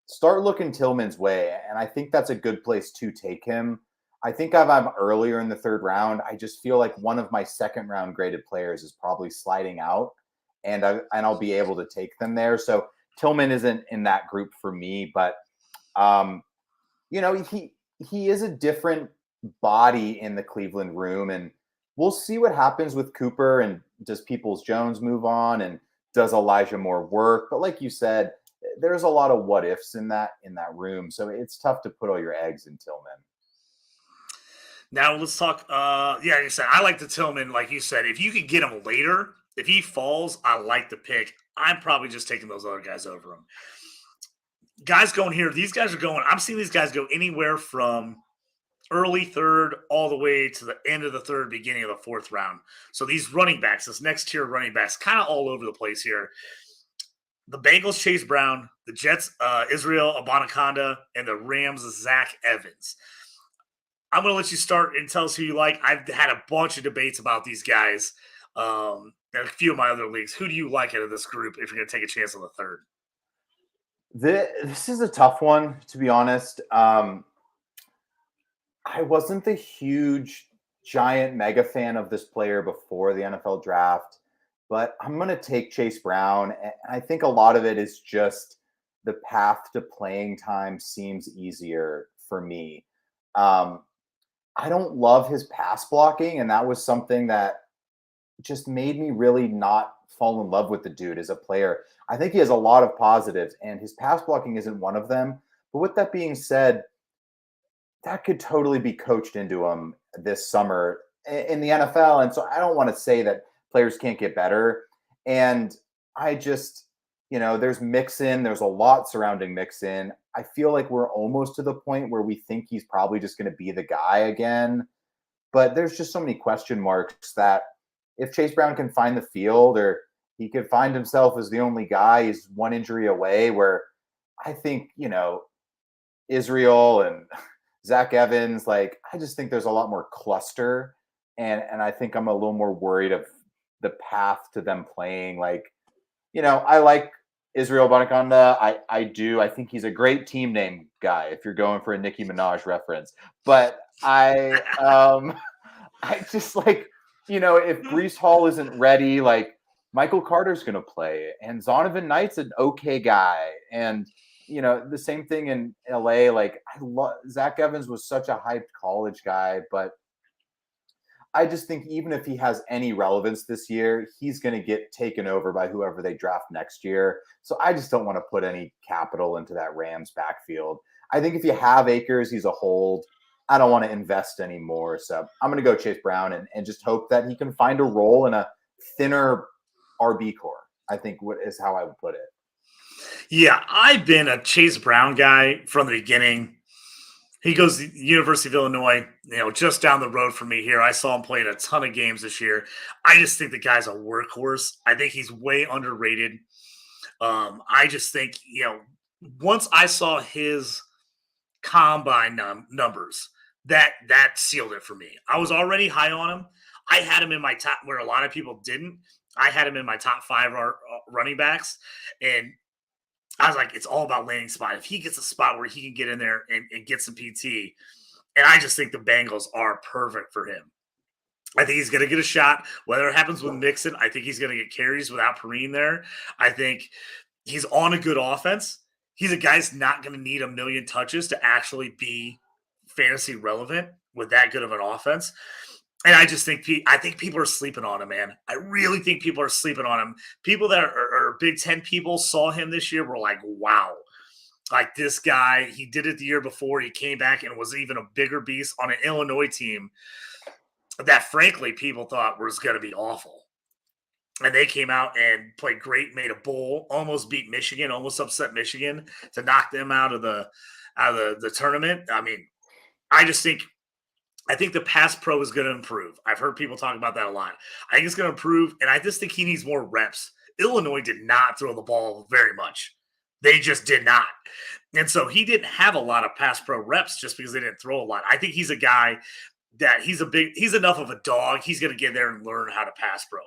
start looking Tillman's way. And I think that's a good place to take him. I think I'm earlier in the third round. I just feel like one of my second round graded players is probably sliding out, and I'll be able to take them there. So Tillman isn't in that group for me, but he is a different body in the Cleveland room, and we'll see what happens with Cooper, and does Peoples-Jones move on, and does Elijah Moore work? But like you said, there's a lot of what ifs in that room, so it's tough to put all your eggs in Tillman. Now let's talk. Like I said, I like the Tillman. Like you said, if you could get him later, if he falls, I like the pick. I'm probably just taking those other guys over him. Guys going here, these guys are going. I'm seeing these guys go anywhere from early third all the way to the end of the third, beginning of the fourth round. So these running backs, this next tier running backs, kind of all over the place here. The Bengals, Chase Brown, the Jets, Israel Abanikanda, and the Rams, Zach Evans. I'm going to let you start and tell us who you like. I've had a bunch of debates about these guys and a few of my other leagues. Who do you like out of this group if you're going to take a chance on the third? This is a tough one, to be honest. I wasn't the huge, giant mega fan of this player before the NFL draft, but I'm going to take Chase Brown. And I think a lot of it is just the path to playing time seems easier for me. I don't love his pass blocking, and that was something that just made me really not fall in love with the dude as a player. I think he has a lot of positives, and his pass blocking isn't one of them. But with that being said, that could totally be coached into him this summer in the NFL. And so I don't want to say that players can't get better. And I just, there's Mixon. There's a lot surrounding Mixon. I feel like we're almost to the point where we think he's probably just going to be the guy again. But there's just so many question marks that if Chase Brown can find the field, or he could find himself as the only guy, he's one injury away, where I think, Israel and Zach Evans, I just think there's a lot more cluster. And I think I'm a little more worried of the path to them playing. I like Israel Abanikanda. I do. I think he's a great team name guy if you're going for a Nicki Minaj reference. But I just if Breece Hall isn't ready, Michael Carter's going to play, and Zonovan Knight's an okay guy. And, the same thing in LA. Zach Evans was such a hyped college guy, but I just think even if he has any relevance this year, he's going to get taken over by whoever they draft next year. So I just don't want to put any capital into that Rams backfield. I think if you have Akers, he's a hold. I don't want to invest anymore. So I'm going to go Chase Brown and just hope that he can find a role in a thinner RB core, I think is how I would put it. Yeah, I've been a Chase Brown guy from the beginning. He goes to the University of Illinois, just down the road from me here. I saw him playing a ton of games this year. I just think the guy's a workhorse. I think he's way underrated. I just think, once I saw his combine numbers, that sealed it for me. I was already high on him. I had him in my top, where a lot of people didn't. I had him in my top 5 running backs, and I was like, it's all about landing spot. If he gets a spot where he can get in there and get some PT, and I just think the Bengals are perfect for him. I think he's going to get a shot. Whether it happens with Mixon, I think he's going to get carries without Perine there. I think he's on a good offense. He's a guy who's not going to need a million touches to actually be fantasy relevant with that good of an offense. And I just think people are sleeping on him, man. I really think people are sleeping on him. People that are Big Ten people saw him this year were like, wow. This guy, he did it the year before. He came back and was even a bigger beast on an Illinois team that, frankly, people thought was going to be awful. And they came out and played great, made a bowl, almost beat Michigan, almost upset Michigan to knock them out of the tournament. I mean, I just think I think the pass pro is going to improve. I've heard people talk about that a lot. I think it's going to improve, and I just think he needs more reps. Illinois did not throw the ball very much. They just did not. And so he didn't have a lot of pass pro reps just because they didn't throw a lot. I think he's a guy that he's enough of a dog. He's going to get there and learn how to pass pro.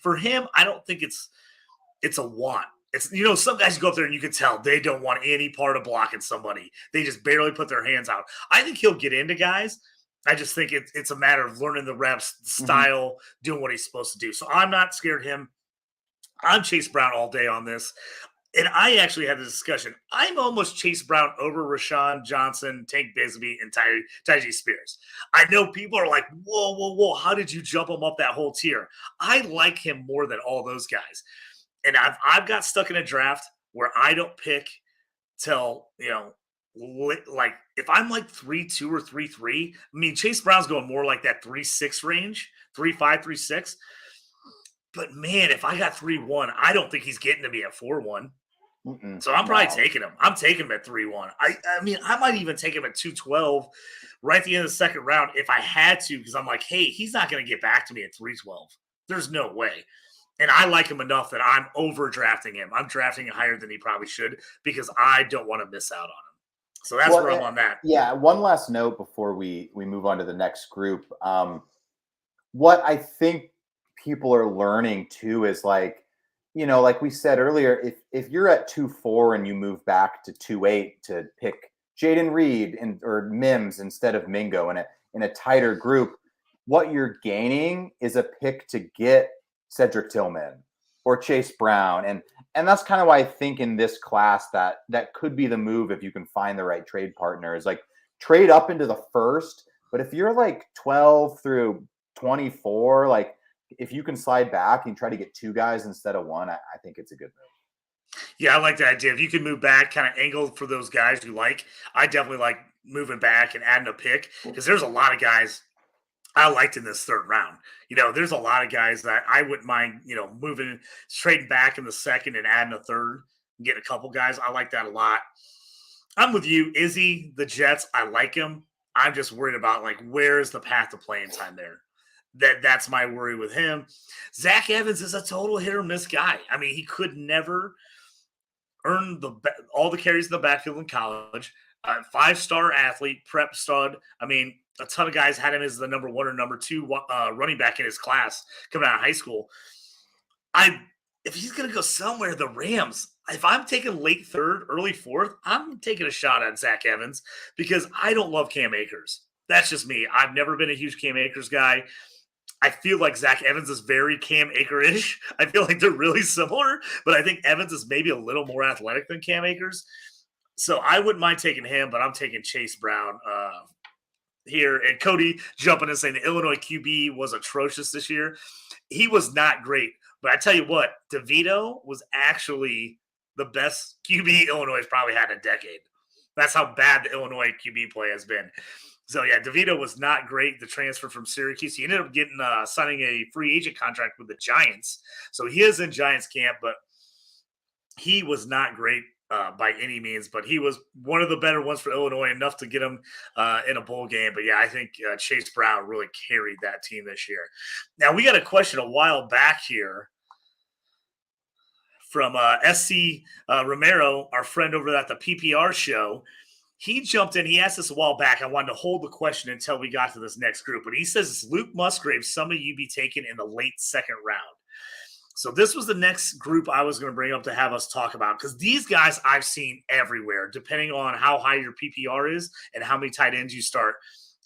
For him, I don't think it's a want. It's, some guys go up there and you can tell they don't want any part of blocking somebody. They just barely put their hands out. I think he'll get into guys. I just think it's a matter of learning the reps, the style, doing what he's supposed to do. So I'm not scared of him. I'm Chase Brown all day on this. And I actually had this discussion. I'm almost Chase Brown over Rashawn Johnson, Tank Bigsby, and Tyjae Spears. I know people are like, whoa. How did you jump him up that whole tier? I like him more than all those guys. And I've got stuck in a draft where I don't pick till, like if I'm like 3-2 or 3-3, I mean, Chase Brown's going more like that 3-6 range, 3-5, 3-6. But man, if I got 3-1, I don't think he's getting to me at 4-1. So I'm probably taking him. I'm taking him at 3-1. I mean, I might even take him at 2-12 right at the end of the second round if I had to, because I'm like, hey, he's not going to get back to me at 3-12. There's no way. And I like him enough that I'm overdrafting him. I'm drafting higher than he probably should because I don't want to miss out on him. So that's where I'm on that. Yeah. One last note before we move on to the next group. What I think people are learning too is like we said earlier, if you're at 2-4 and you move back to 2-8 to pick Jaden Reed or Mims instead of Mingo in a tighter group, what you're gaining is a pick to get Cedric Tillman or Chase Brown. And that's kind of why I think in this class that could be the move if you can find the right trade partner is like trade up into the first. But if you're like 12 through 24, like if you can slide back and try to get two guys instead of one, I think it's a good move. Yeah, I like the idea. If you can move back, kind of angle for those guys you like, I definitely like moving back and adding a pick because there's a lot of guys I liked in this third round. There's a lot of guys that I wouldn't mind, moving, trading back in the second and adding a third and getting a couple guys. I like that a lot. I'm with you. Izzy, the Jets, I like him. I'm just worried about, like, where's the path to playing time there? That's my worry with him. Zach Evans is a total hit or miss guy. I mean, he could never earn all the carries in the backfield in college. 5-star athlete, prep stud. I mean, a ton of guys had him as the number 1 or number 2 running back in his class coming out of high school. If he's going to go somewhere, the Rams, if I'm taking late third, early fourth, I'm taking a shot at Zach Evans because I don't love Cam Akers. That's just me. I've never been a huge Cam Akers guy. I feel like Zach Evans is very Cam Akers-ish. I feel like they're really similar, but I think Evans is maybe a little more athletic than Cam Akers. So I wouldn't mind taking him, but I'm taking Chase Brown here. And Cody jumping and saying the Illinois QB was atrocious this year. He was not great. But I tell you what, DeVito was actually the best QB Illinois has probably had in a decade. That's how bad the Illinois QB play has been. So, yeah, DeVito was not great, the transfer from Syracuse. He ended up signing a free agent contract with the Giants. So he is in Giants camp, but he was not great by any means. But he was one of the better ones for Illinois, enough to get him in a bowl game. But, yeah, I think Chase Brown really carried that team this year. Now, we got a question a while back here from SC Romero, our friend over at the PPR show. He jumped in. He asked us a while back. I wanted to hold the question until we got to this next group. But he says, is Luke Musgrave somebody you'd be taking in the late second round? So this was the next group I was going to bring up to have us talk about because these guys I've seen everywhere, depending on how high your PPR is and how many tight ends you start.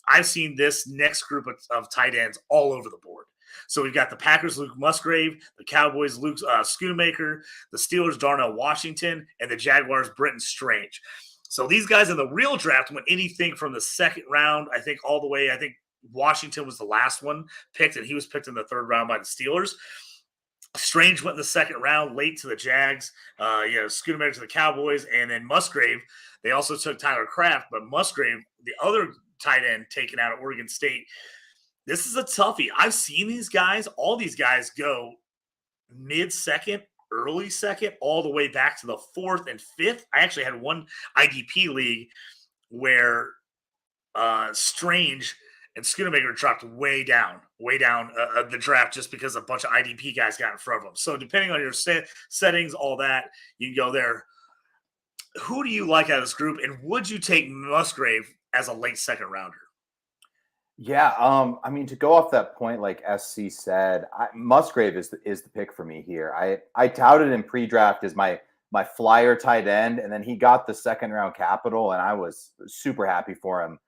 I've seen this next group of tight ends all over the board. So we've got the Packers, Luke Musgrave, the Cowboys, Luke Schoonmaker, the Steelers, Darnell Washington, and the Jaguars, Britton Strange. So these guys in the real draft went anything from the second round, I think, all the way. I think Washington was the last one picked, and he was picked in the third round by the Steelers. Strange went in the second round, late to the Jags. Schoonmaker to the Cowboys, and then Musgrave. They also took Tyler Kraft, but Musgrave, the other tight end taken out of Oregon State. This is a toughie. I've seen these guys, all these guys go mid-second, early second, all the way back to the 4th and 5th. I actually had one IDP league where Strange and Schoonamaker dropped way down the draft just because a bunch of IDP guys got in front of them. So depending on your settings, all that, you can go there. Who do you like out of this group, and would you take Musgrave as a late second rounder? Yeah, I mean, to go off that point, like SC said, Musgrave is the pick for me here. I touted in pre-draft as my flyer tight end, and then he got the second round capital, and I was super happy for him.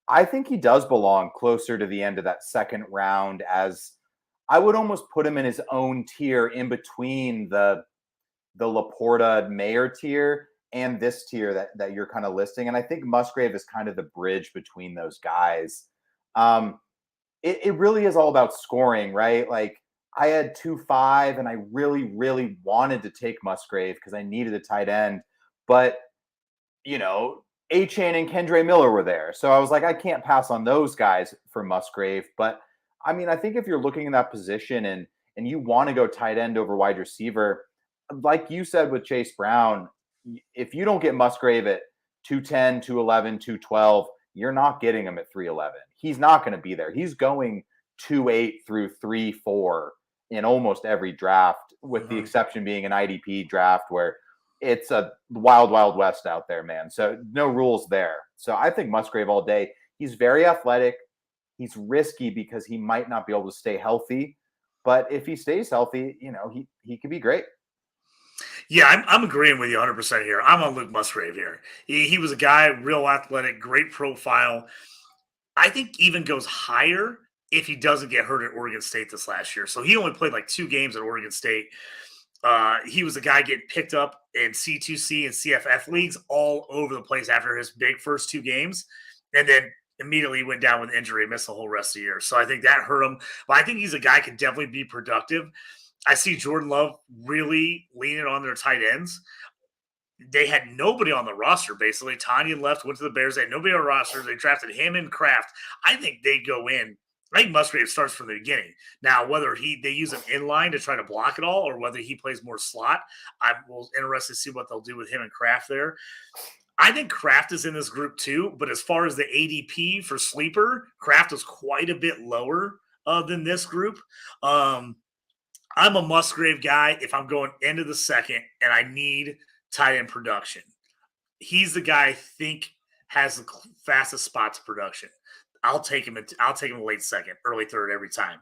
I think he does belong closer to the end of that second round, as I would almost put him in his own tier in between the Laporta Mayer tier and this tier that you're kind of listing. And I think Musgrave is kind of the bridge between those guys. It really is all about scoring, right? Like, I had 2-5 and I really, really wanted to take Musgrave because I needed a tight end. But, Achane and Kendre Miller were there. So I was like, I can't pass on those guys for Musgrave. But I mean, I think if you're looking in that position and you want to go tight end over wide receiver, like you said with Chase Brown, if you don't get Musgrave at 210, 211, 212, you're not getting him at 311. He's not going to be there. He's going 2.8 through 3.4 in almost every draft, with the exception being an IDP draft where it's a wild, wild west out there, man. So no rules there. So I think Musgrave all day. He's very athletic. He's risky because he might not be able to stay healthy. But if he stays healthy, he could be great. Yeah, I'm agreeing with you 100% here. I'm on Luke Musgrave here. He was a guy, real athletic, great profile. I think even goes higher if he doesn't get hurt at Oregon State this last year. So he only played like 2 games at Oregon State. He was a guy getting picked up in C2C and CFF leagues all over the place after his big first 2 games. And then immediately went down with injury, missed the whole rest of the year. So I think that hurt him. But I think he's a guy who can definitely be productive. I see Jordan Love really leaning on their tight ends. They had nobody on the roster, basically. Tanyan left, went to the Bears. They had nobody on the roster. They drafted him and Kraft. I think they go in. I think Musgrave starts from the beginning. Now, whether they use him in line to try to block it all or whether he plays more slot, I'm interested to see what they'll do with him and Kraft there. I think Kraft is in this group too, but as far as the ADP for sleeper, Kraft is quite a bit lower than this group. I'm a Musgrave guy if I'm going into the second and I need tight end production. He's the guy I think has the fastest spot to production. I'll take him late second, early third every time.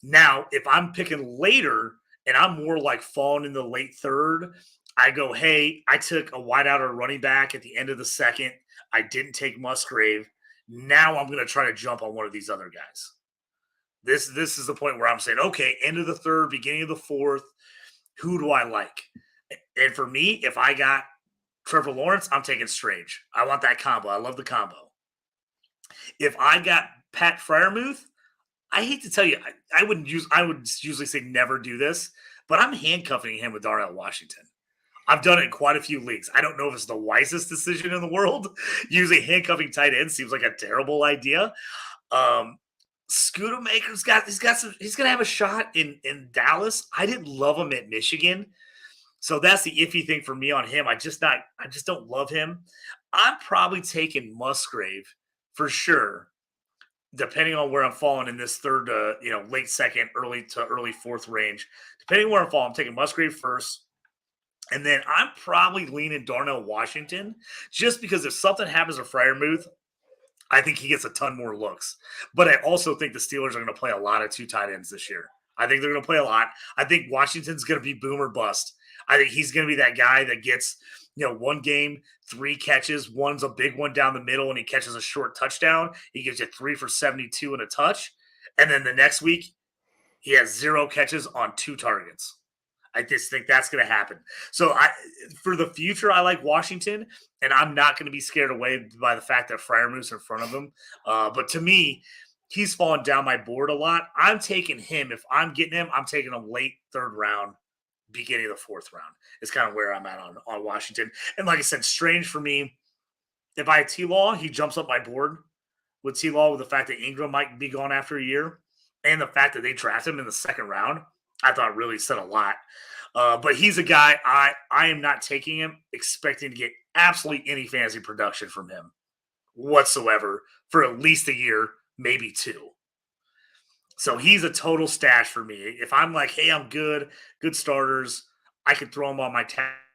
Now, if I'm picking later and I'm more like falling in the late third, I go, hey, I took a wideout or running back at the end of the second. I didn't take Musgrave. Now I'm going to try to jump on one of these other guys. This is the point where I'm saying, okay, end of the third, beginning of the fourth, who do I like? And for me, if I got Trevor Lawrence, I'm taking Strange. I want that combo. I love the combo. If I got Pat Freiermuth, I hate to tell you, I would usually say never do this, but I'm handcuffing him with Darnell Washington. I've done it in quite a few leagues. I don't know if it's the wisest decision in the world. Usually handcuffing tight ends seems like a terrible idea. Schoonamaker's he's gonna have a shot in Dallas. I didn't love him at Michigan. So that's the iffy thing for me on him. I just don't love him. I'm probably taking Musgrave for sure, depending on where I'm falling in this third, late second, early to early fourth range. Depending on where I'm falling, I'm taking Musgrave first. And then I'm probably leaning Darnell Washington just because if something happens to Freiermuth, I think he gets a ton more looks. But I also think the Steelers are going to play a lot of 2 tight ends this year. I think they're going to play a lot. I think Washington's going to be boom or bust. I think he's going to be that guy that gets, one game, 3 catches. One's a big one down the middle, and he catches a short touchdown. He gives you 3 for 72 and a touch. And then the next week, he has 0 catches on 2 targets. I just think that's going to happen. So for the future, I like Washington, and I'm not going to be scared away by the fact that Freiermuth's in front of him. But to me, he's fallen down my board a lot. I'm taking him. If I'm getting him, I'm taking him late third round, beginning of the fourth round. It's kind of where I'm at on Washington. And like I said, Strange for me, if I had T-Law, he jumps up my board with T-Law with the fact that Ingram might be gone after a year and the fact that they drafted him in the second round. I thought really said a lot. But he's a guy I am not taking him expecting to get absolutely any fantasy production from him whatsoever for at least a year, maybe two. So he's a total stash for me. If I'm like, hey, I'm good starters, I could throw him on my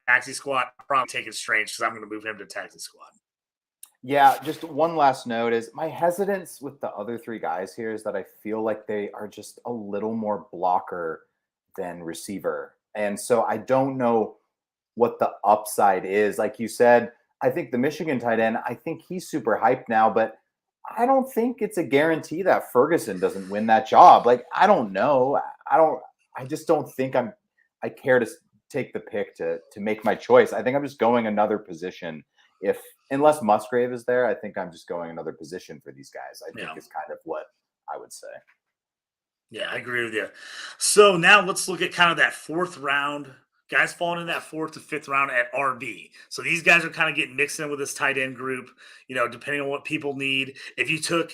taxi squad. I'm probably taking Strange because I'm going to move him to taxi squad. Yeah, just one last note is my hesitance with the other three guys here is that I feel like they are just a little more blocker than receiver. And so I don't know what the upside is. Like you said, I think the Michigan tight end, I think he's super hyped now, but I don't think it's a guarantee that Ferguson doesn't win that job. Like, I don't know. I just don't think I care to take the pick to make my choice. I think I'm just going another position. Unless Musgrave is there, I think I'm just going another position for these guys. I think is kind of what I would say. Yeah, I agree with you. So now let's look at kind of that fourth round. Guys falling in that fourth to fifth round at RB. So these guys are kind of getting mixed in with this tight end group, depending on what people need. If you took,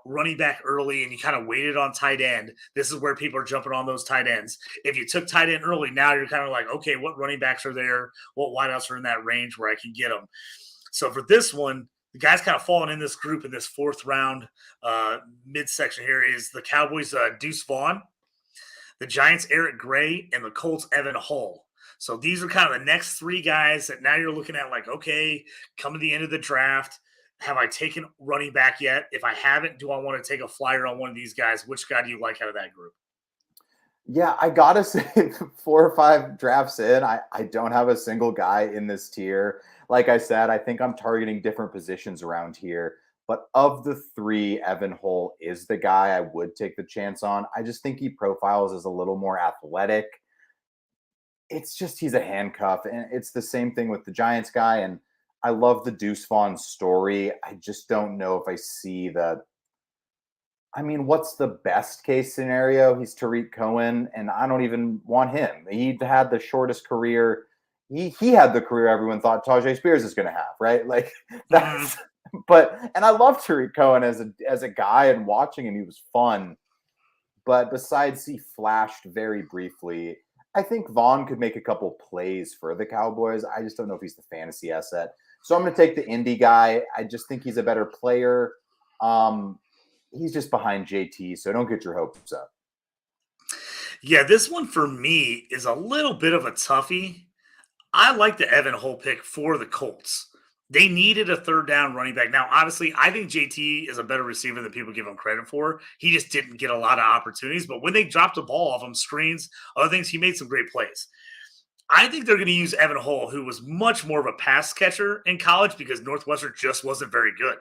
running back early and you kind of waited on tight end, this is where people are jumping on those tight ends. If you took tight end early, now you're kind of like, okay, what running backs are there? What wideouts are in that range where I can get them? So for this one, the guys kind of falling in this group in this fourth round midsection here is the Cowboys' Deuce Vaughn, the Giants' Eric Gray, and the Colts' Evan Hull. So these are kind of the next three guys that now you're looking at like, okay, come to the end of the draft. Have I taken running back yet? If I haven't, do I want to take a flyer on one of these guys? Which guy do you like out of that group? Yeah, I got to say 4 or 5 drafts in, I don't have a single guy in this tier. Like I said, I think I'm targeting different positions around here. But of the 3, Evan Hull is the guy I would take the chance on. I just think he profiles as a little more athletic. It's just he's a handcuff, and it's the same thing with the Giants guy. And I love the Deuce Vaughn story. I just don't know if I see what's the best case scenario? He's Tariq Cohen, and I don't even want him. He had the shortest career. He had the career everyone thought Tajay Spears is going to have, right? Like that's. And I love Tariq Cohen as a guy, and watching him, he was fun. But besides, he flashed very briefly. I think Vaughn could make a couple plays for the Cowboys. I just don't know if he's the fantasy asset. So I'm going to take the Indy guy. I just think he's a better player. He's just behind JT, so don't get your hopes up. Yeah, this one for me is a little bit of a toughie. I like the Evan Hull pick for the Colts. They needed a third down running back. Now, obviously, I think JT is a better receiver than people give him credit for. He just didn't get a lot of opportunities. But when they dropped the ball off him, screens, other things, he made some great plays. I think they're going to use Evan Hull, who was much more of a pass catcher in college because Northwestern just wasn't very good.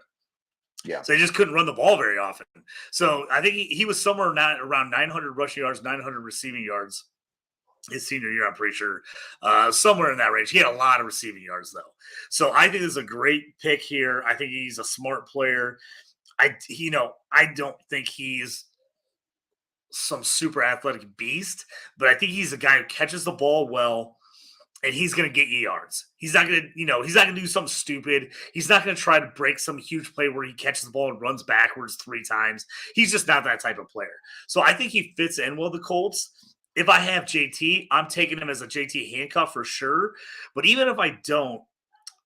Yeah. So they just couldn't run the ball very often. So I think he was somewhere around 900 rushing yards, 900 receiving yards his senior year, I'm pretty sure. Somewhere in that range. He had a lot of receiving yards, though. So I think this is a great pick here. I think he's a smart player. I don't think he's some super athletic beast, but I think he's a guy who catches the ball well, and he's going to get you yards. He's not going to do something stupid. He's not going to try to break some huge play where he catches the ball and runs backwards 3 times. He's just not that type of player. So I think he fits in well the Colts. If I have JT, I'm taking him as a JT handcuff for sure. But even if I don't,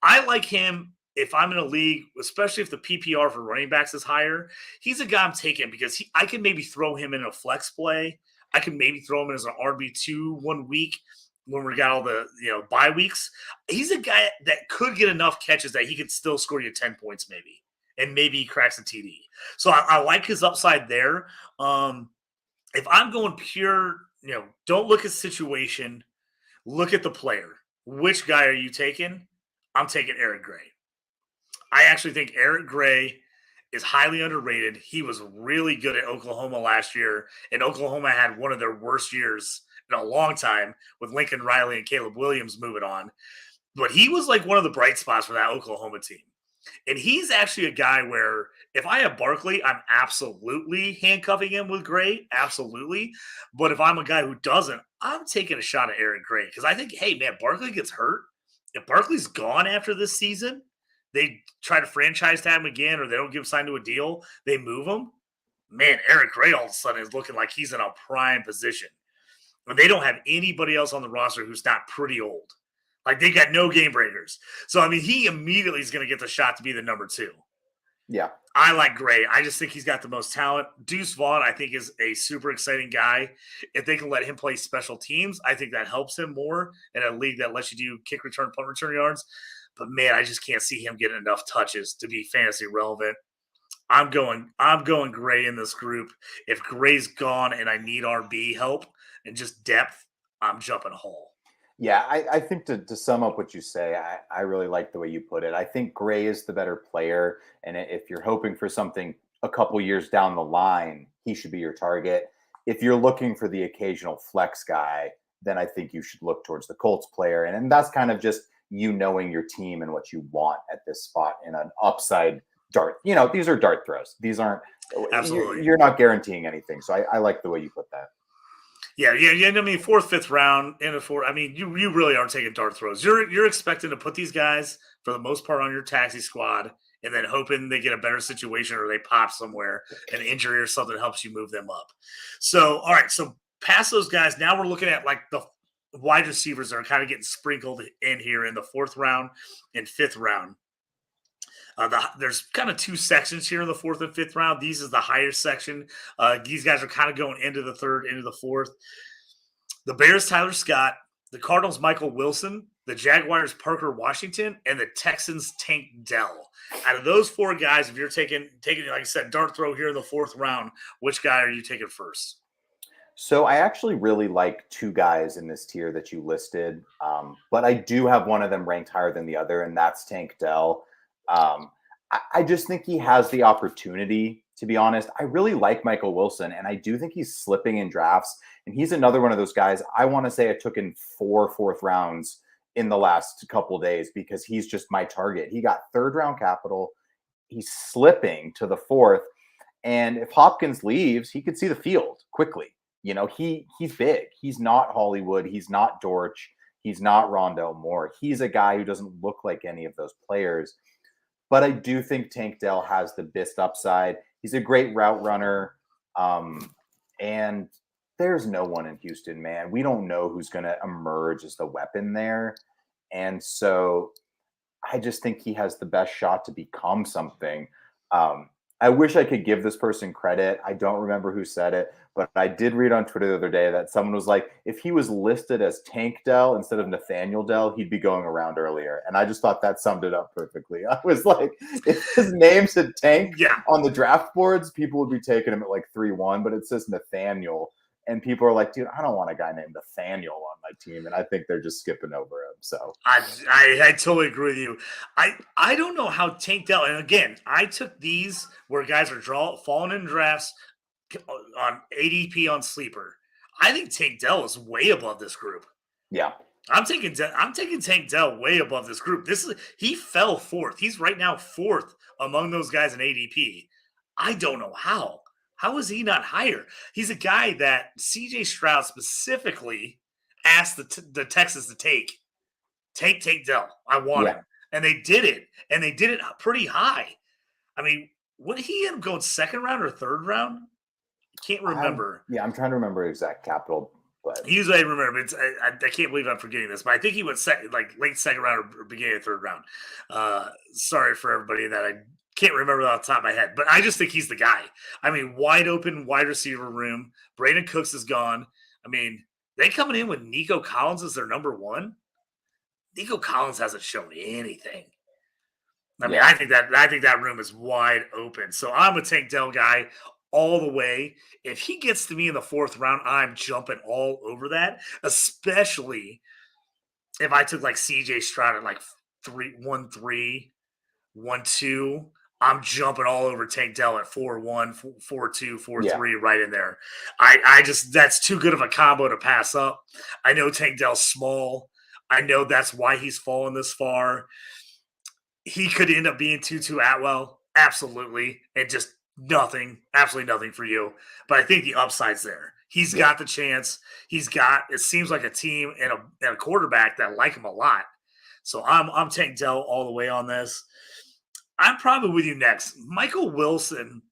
I like him if I'm in a league, especially if the PPR for running backs is higher. He's a guy I'm taking because I can maybe throw him in a flex play. I can maybe throw him as an RB2 1 week when we got all the bye weeks. He's a guy that could get enough catches that he could still score you 10 points maybe, and maybe he cracks a TD. So I like his upside there. If I'm going pure, don't look at situation, look at the player. Which guy are you taking? I'm taking Eric Gray. I actually think Eric Gray is highly underrated. He was really good at Oklahoma last year, and Oklahoma had one of their worst years in a long time with Lincoln Riley and Caleb Williams moving on. But he was like one of the bright spots for that Oklahoma team. And he's actually a guy where if I have Barkley, I'm absolutely handcuffing him with Gray. Absolutely. But if I'm a guy who doesn't, I'm taking a shot at Eric Gray because I think, hey, man, Barkley gets hurt. If Barkley's gone after this season, they try to franchise tag him again or they don't give him signed to a deal, they move him. Man, Eric Gray all of a sudden is looking like he's in a prime position. They don't have anybody else on the roster who's not pretty old. Like, they got no game breakers. So, I mean, he immediately is going to get the shot to be the number 2. Yeah. I like Gray. I just think he's got the most talent. Deuce Vaughn, I think, is a super exciting guy. If they can let him play special teams, I think that helps him more in a league that lets you do kick return, punt return yards. But, man, I just can't see him getting enough touches to be fantasy relevant. I'm going Gray in this group. If Gray's gone and I need RB help and just depth, I'm jumping Hall. Yeah, I think to sum up what you say, I really like the way you put it. I think Gray is the better player. And if you're hoping for something a couple years down the line, he should be your target. If you're looking for the occasional flex guy, then I think you should look towards the Colts player. And that's kind of just you knowing your team and what you want at this spot in an upside dart. These are dart throws. These aren't – Absolutely. You're not guaranteeing anything. So I like the way you put that. Yeah. I mean, 4th, 5th round in a 4. I mean, you really aren't taking dart throws. You're expecting to put these guys for the most part on your taxi squad, and then hoping they get a better situation or they pop somewhere, an injury or something helps you move them up. So, all right. So past those guys, now we're looking at like the wide receivers that are kind of getting sprinkled in here in the 4th round and 5th round. There's kind of 2 sections here in the 4th and 5th round. These is the higher section. These guys are kind of going into the 3rd, into the 4th. The Bears, Tyler Scott. The Cardinals, Michael Wilson. The Jaguars, Parker Washington. And the Texans, Tank Dell. Out of those 4 guys, if you're taking, like I said, dart throw here in the 4th round, which guy are you taking first? So I actually really like 2 guys in this tier that you listed. But I do have one of them ranked higher than the other, and that's Tank Dell. I just think he has the opportunity, to be honest. I really like Michael Wilson, and I do think he's slipping in drafts. And he's another one of those guys. I want to say I took in 4 4th rounds in the last couple of days because he's just my target. He got 3rd round capital. He's slipping to the 4th. And if Hopkins leaves, he could see the field quickly. He's big. He's not Hollywood. He's not Dortch. He's not Rondell Moore. He's a guy who doesn't look like any of those players. But I do think Tank Dell has the best upside. He's a great route runner. And there's no one in Houston, man. We don't know who's going to emerge as the weapon there. And so I just think he has the best shot to become something. I wish I could give this person credit. I don't remember who said it, but I did read on Twitter the other day that someone was like, if he was listed as Tank Dell instead of Nathaniel Dell, he'd be going around earlier. And I just thought that summed it up perfectly. I was like, if his name said Tank on the draft boards, people would be taking him at like 3-1, but it says Nathaniel. And people are like, dude, I don't want a guy named Nathaniel on my team. And I think they're just skipping over him. So I totally agree with you. I don't know how Tank Dell, and again, I took these where guys are falling in drafts on ADP on Sleeper. I think Tank Dell is way above this group. Yeah. I'm taking Tank Dell way above this group. He fell 4th. He's right now 4th among those guys in ADP. I don't know how. How is he not higher? He's a guy that CJ Stroud specifically asked the Texans to take Tank Dell. I want him. And they did it. And they did it pretty high. I mean, would he end up going 2nd round or 3rd round? I can't remember. I'm trying to remember exact capital. But usually I remember. I can't believe I'm forgetting this, but I think he went late 2nd round or beginning of 3rd round. Sorry for everybody that I can't remember off the top of my head, but I just think he's the guy. I mean, wide open wide receiver room. Brandon Cooks is gone. I mean, they coming in with Nico Collins as their number 1. Nico Collins hasn't shown anything. I mean, I think that room is wide open. So I'm a Tank Dell guy all the way. If he gets to me in the 4th round, I'm jumping all over that, especially if I took like CJ Stroud at like 1-3, 1-2. I'm jumping all over Tank Dell at 4-1, 4-2, 4-3, right in there. I just, that's too good of a combo to pass up. I know Tank Dell's small. I know that's why he's fallen this far. He could end up being Tutu Atwell, absolutely, and just absolutely nothing for you. But I think the upside's there. He's got the chance. It seems like a team and a quarterback that like him a lot. So I'm Tank Dell all the way on this. I'm probably with you next. Michael Wilson,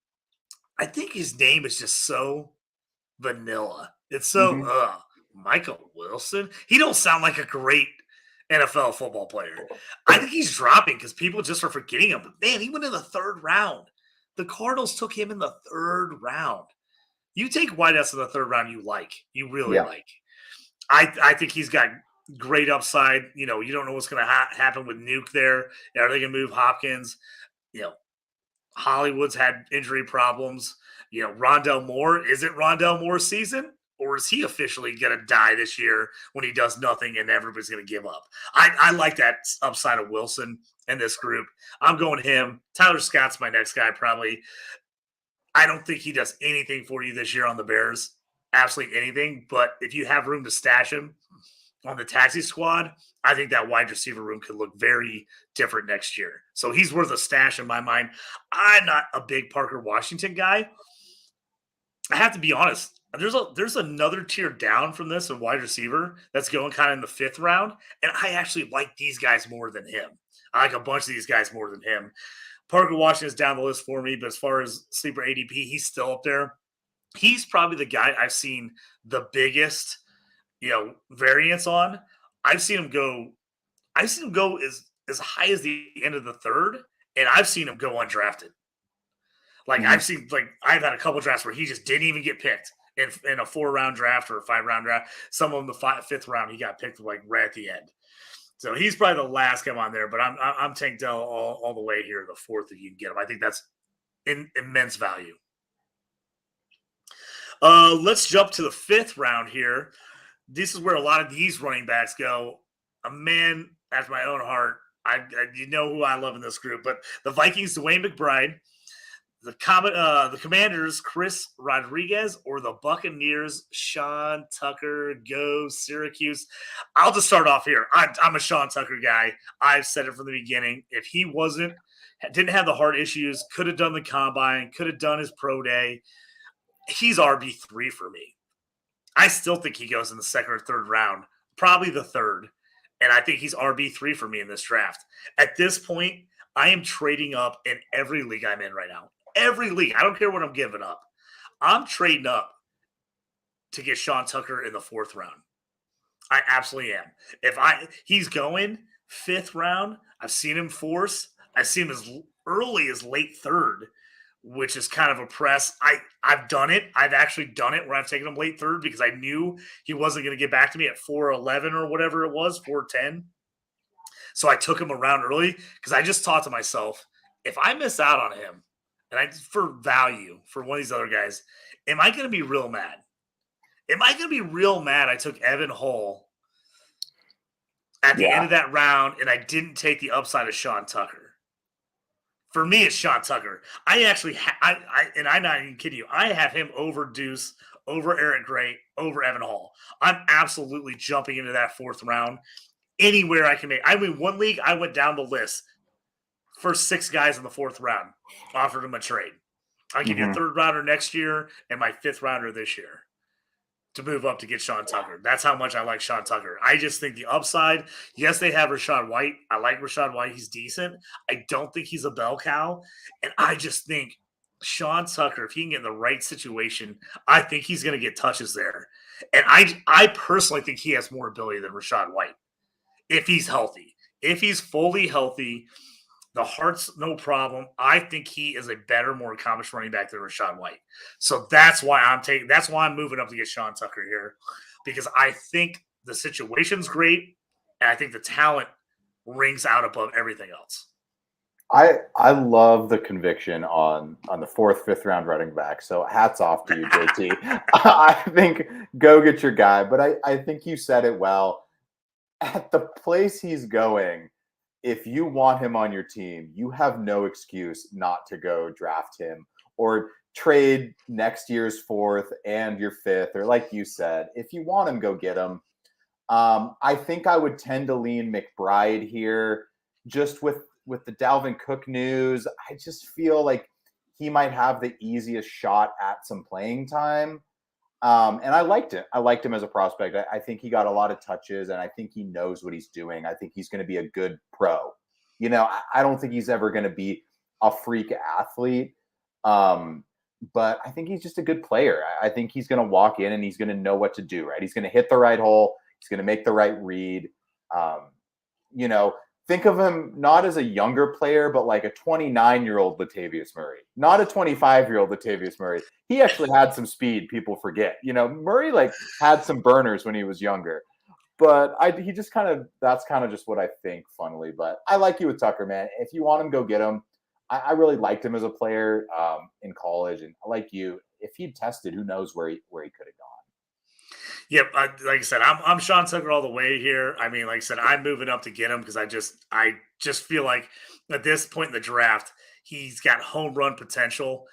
I think his name is just so vanilla. It's so, Michael Wilson? He don't sound like a great NFL football player. I think he's dropping because people just are forgetting him. But man, he went in the third round. The Cardinals took him in the third round. You take Whitehouse in the third round, you really like. I think he's got great upside. You don't know what's going to happen with Nuke there. Are they going to move Hopkins? Hollywood's had injury problems. Rondell Moore, is it Rondell Moore's season? Or is he officially going to die this year when he does nothing and everybody's going to give up? I like that upside of Wilson in this group. I'm going him. Tyler Scott's my next guy, probably. I don't think he does anything for you this year on the Bears. Absolutely anything. But if you have room to stash him on the taxi squad, I think that wide receiver room could look very different next year. So he's worth a stash in my mind. I'm not a big Parker Washington guy. I have to be honest. There's another tier down from this, a wide receiver that's going kind of in the fifth round, and I actually like these guys more than him. I like a bunch of these guys more than him. Parker Washington is down the list for me, but as far as sleeper ADP, he's still up there. He's probably the guy I've seen the biggest, variance on. I've seen him go as high as the end of the third, and I've seen him go undrafted. I've had a couple drafts where he just didn't even get picked in a 4-round draft or a 5-round draft. Some of them the fifth round he got picked right at the end. So he's probably the last guy on there. But I'm Tank Dell all the way here, the fourth if you can get him. I think that's immense value. Let's jump to the fifth round here. This is where a lot of these running backs go. A man after my own heart. You know who I love in this group, but the Vikings, DeWayne McBride. The Commanders, Chris Rodriguez, or the Buccaneers, Sean Tucker. Go Syracuse. I'll just start off here. I'm a Sean Tucker guy. I've said it from the beginning. If he didn't have the heart issues, could have done the combine, could have done his pro day, he's RB3 for me. I still think he goes in the second or third round, probably the third. And I think he's RB3 for me in this draft. At this point, I am trading up in every league I'm in right now. Every league. I don't care what I'm giving up. I'm trading up to get Sean Tucker in the fourth round. I absolutely am. He's going fifth round. I've seen him force. I've seen him as early as late third, which is kind of a press. I've done it. I've actually done it where I've taken him late third because I knew he wasn't going to get back to me at 4:11 or whatever it was, 4:10. So I took him around early because I just thought to myself, if I miss out on him, and for value for one of these other guys, am I going to be real mad? Am I going to be real mad I took Evan Hull at the end of that round and I didn't take the upside of Sean Tucker? For me, it's Sean Tucker. I actually, and I'm not even kidding you, I have him over Deuce, over Eric Gray, over Evan Hull. I'm absolutely jumping into that fourth round anywhere I can make. One league, I went down the list. First 6 guys in the fourth round, offered him a trade. I'll give you a third rounder next year and my fifth rounder this year to move up to get Sean Tucker. That's how much I like Sean Tucker. I just think the upside, yes, they have Rachaad White. I like Rachaad White. He's decent. I don't think he's a bell cow. And I just think Sean Tucker, if he can get in the right situation, I think he's going to get touches there. And I personally think he has more ability than Rachaad White if he's healthy. If he's fully healthy, the heart's no problem. I think he is a better, more accomplished running back than Rachaad White. So that's why I'm moving up to get Sean Tucker here, because I think the situation's great, and I think the talent rings out above everything else. I love the conviction on the 4th, 5th round running back. So hats off to you, JT. I think go get your guy, but I think you said it well. At the place he's going, if you want him on your team, you have no excuse not to go draft him or trade next year's 4th and your 5th, or like you said, if you want him, go get him. I think I would tend to lean McBride here, just with the Dalvin Cook news. I just feel like he might have the easiest shot at some playing time. And I liked it. I liked him as a prospect. I think he got a lot of touches, and I think he knows what he's doing. I think he's going to be a good pro. I don't think he's ever going to be a freak athlete. but I think he's just a good player. I think he's going to walk in and he's going to know what to do, right? He's going to hit the right hole. He's going to make the right read. You know, think of him not as a younger player, but like a 29-year-old Latavius Murray, not a 25-year-old Latavius Murray. He actually had some speed. People forget, you know, Murray like had some burners when he was younger, but he just that's kind of just what I think, funnily. But I like you with Tucker, man. If you want him, go get him. I really liked him as a player in college, and like you, if he'd tested, who knows where he could have gone. Yep, like I said, I'm Sean Tucker all the way here. I mean, like I said, I'm moving up to get him because I just feel like at this point in the draft, he's got home run potential.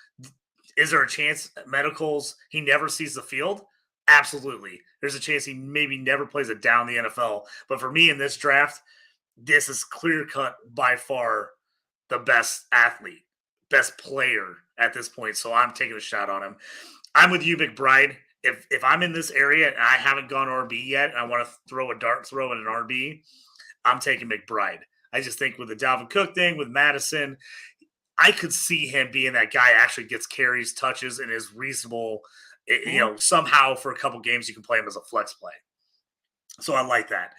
Is there a chance at medicals he never sees the field? Absolutely. There's a chance he maybe never plays a down in the NFL. But for me in this draft, this is clear cut by far the best athlete, best player at this point. So I'm taking a shot on him. I'm with you, McBride. If I'm in this area and I haven't gone RB yet, and I want to throw a dart throw at an RB, I'm taking McBride. I just think with the Dalvin Cook thing, with Madison, I could see him being that guy actually gets carries, touches, and is reasonable. You know, somehow for a couple games you can play him as a flex play. So I like that.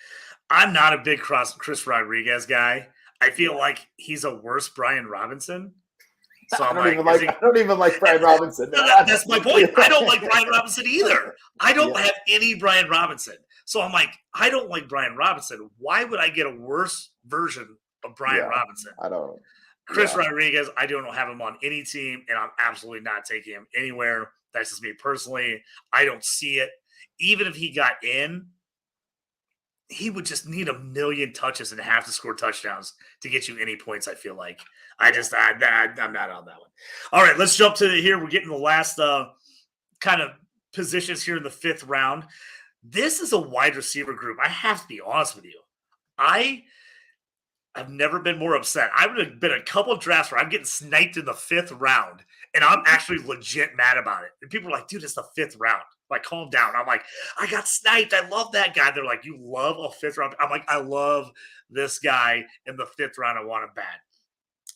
I'm not a big Chris Rodriguez guy. I feel like he's a worse Brian Robinson. So I don't even like Brian Robinson. That's my point. I don't like Brian Robinson either. I don't have any Brian Robinson. So I'm like, I don't like Brian Robinson. Why would I get a worse version of Brian Robinson? I don't. Chris Rodriguez, I don't have him on any team, and I'm absolutely not taking him anywhere. That's just me personally. I don't see it. Even if he got in, he would just need a million touches and have to score touchdowns to get you any points, I feel like. I'm not on that one. All right, let's jump to here. We're getting the last kind of positions here in the 5th round. This is a wide receiver group. I have to be honest with you. I've never been more upset. I've been a couple of drafts where I'm getting sniped in the 5th round, and I'm actually legit mad about it. And people are like, dude, it's the 5th round. Like, calm down. I'm like, I got sniped. I love that guy. They're like, you love a 5th round? I'm like, I love this guy in the 5th round. I want him bad.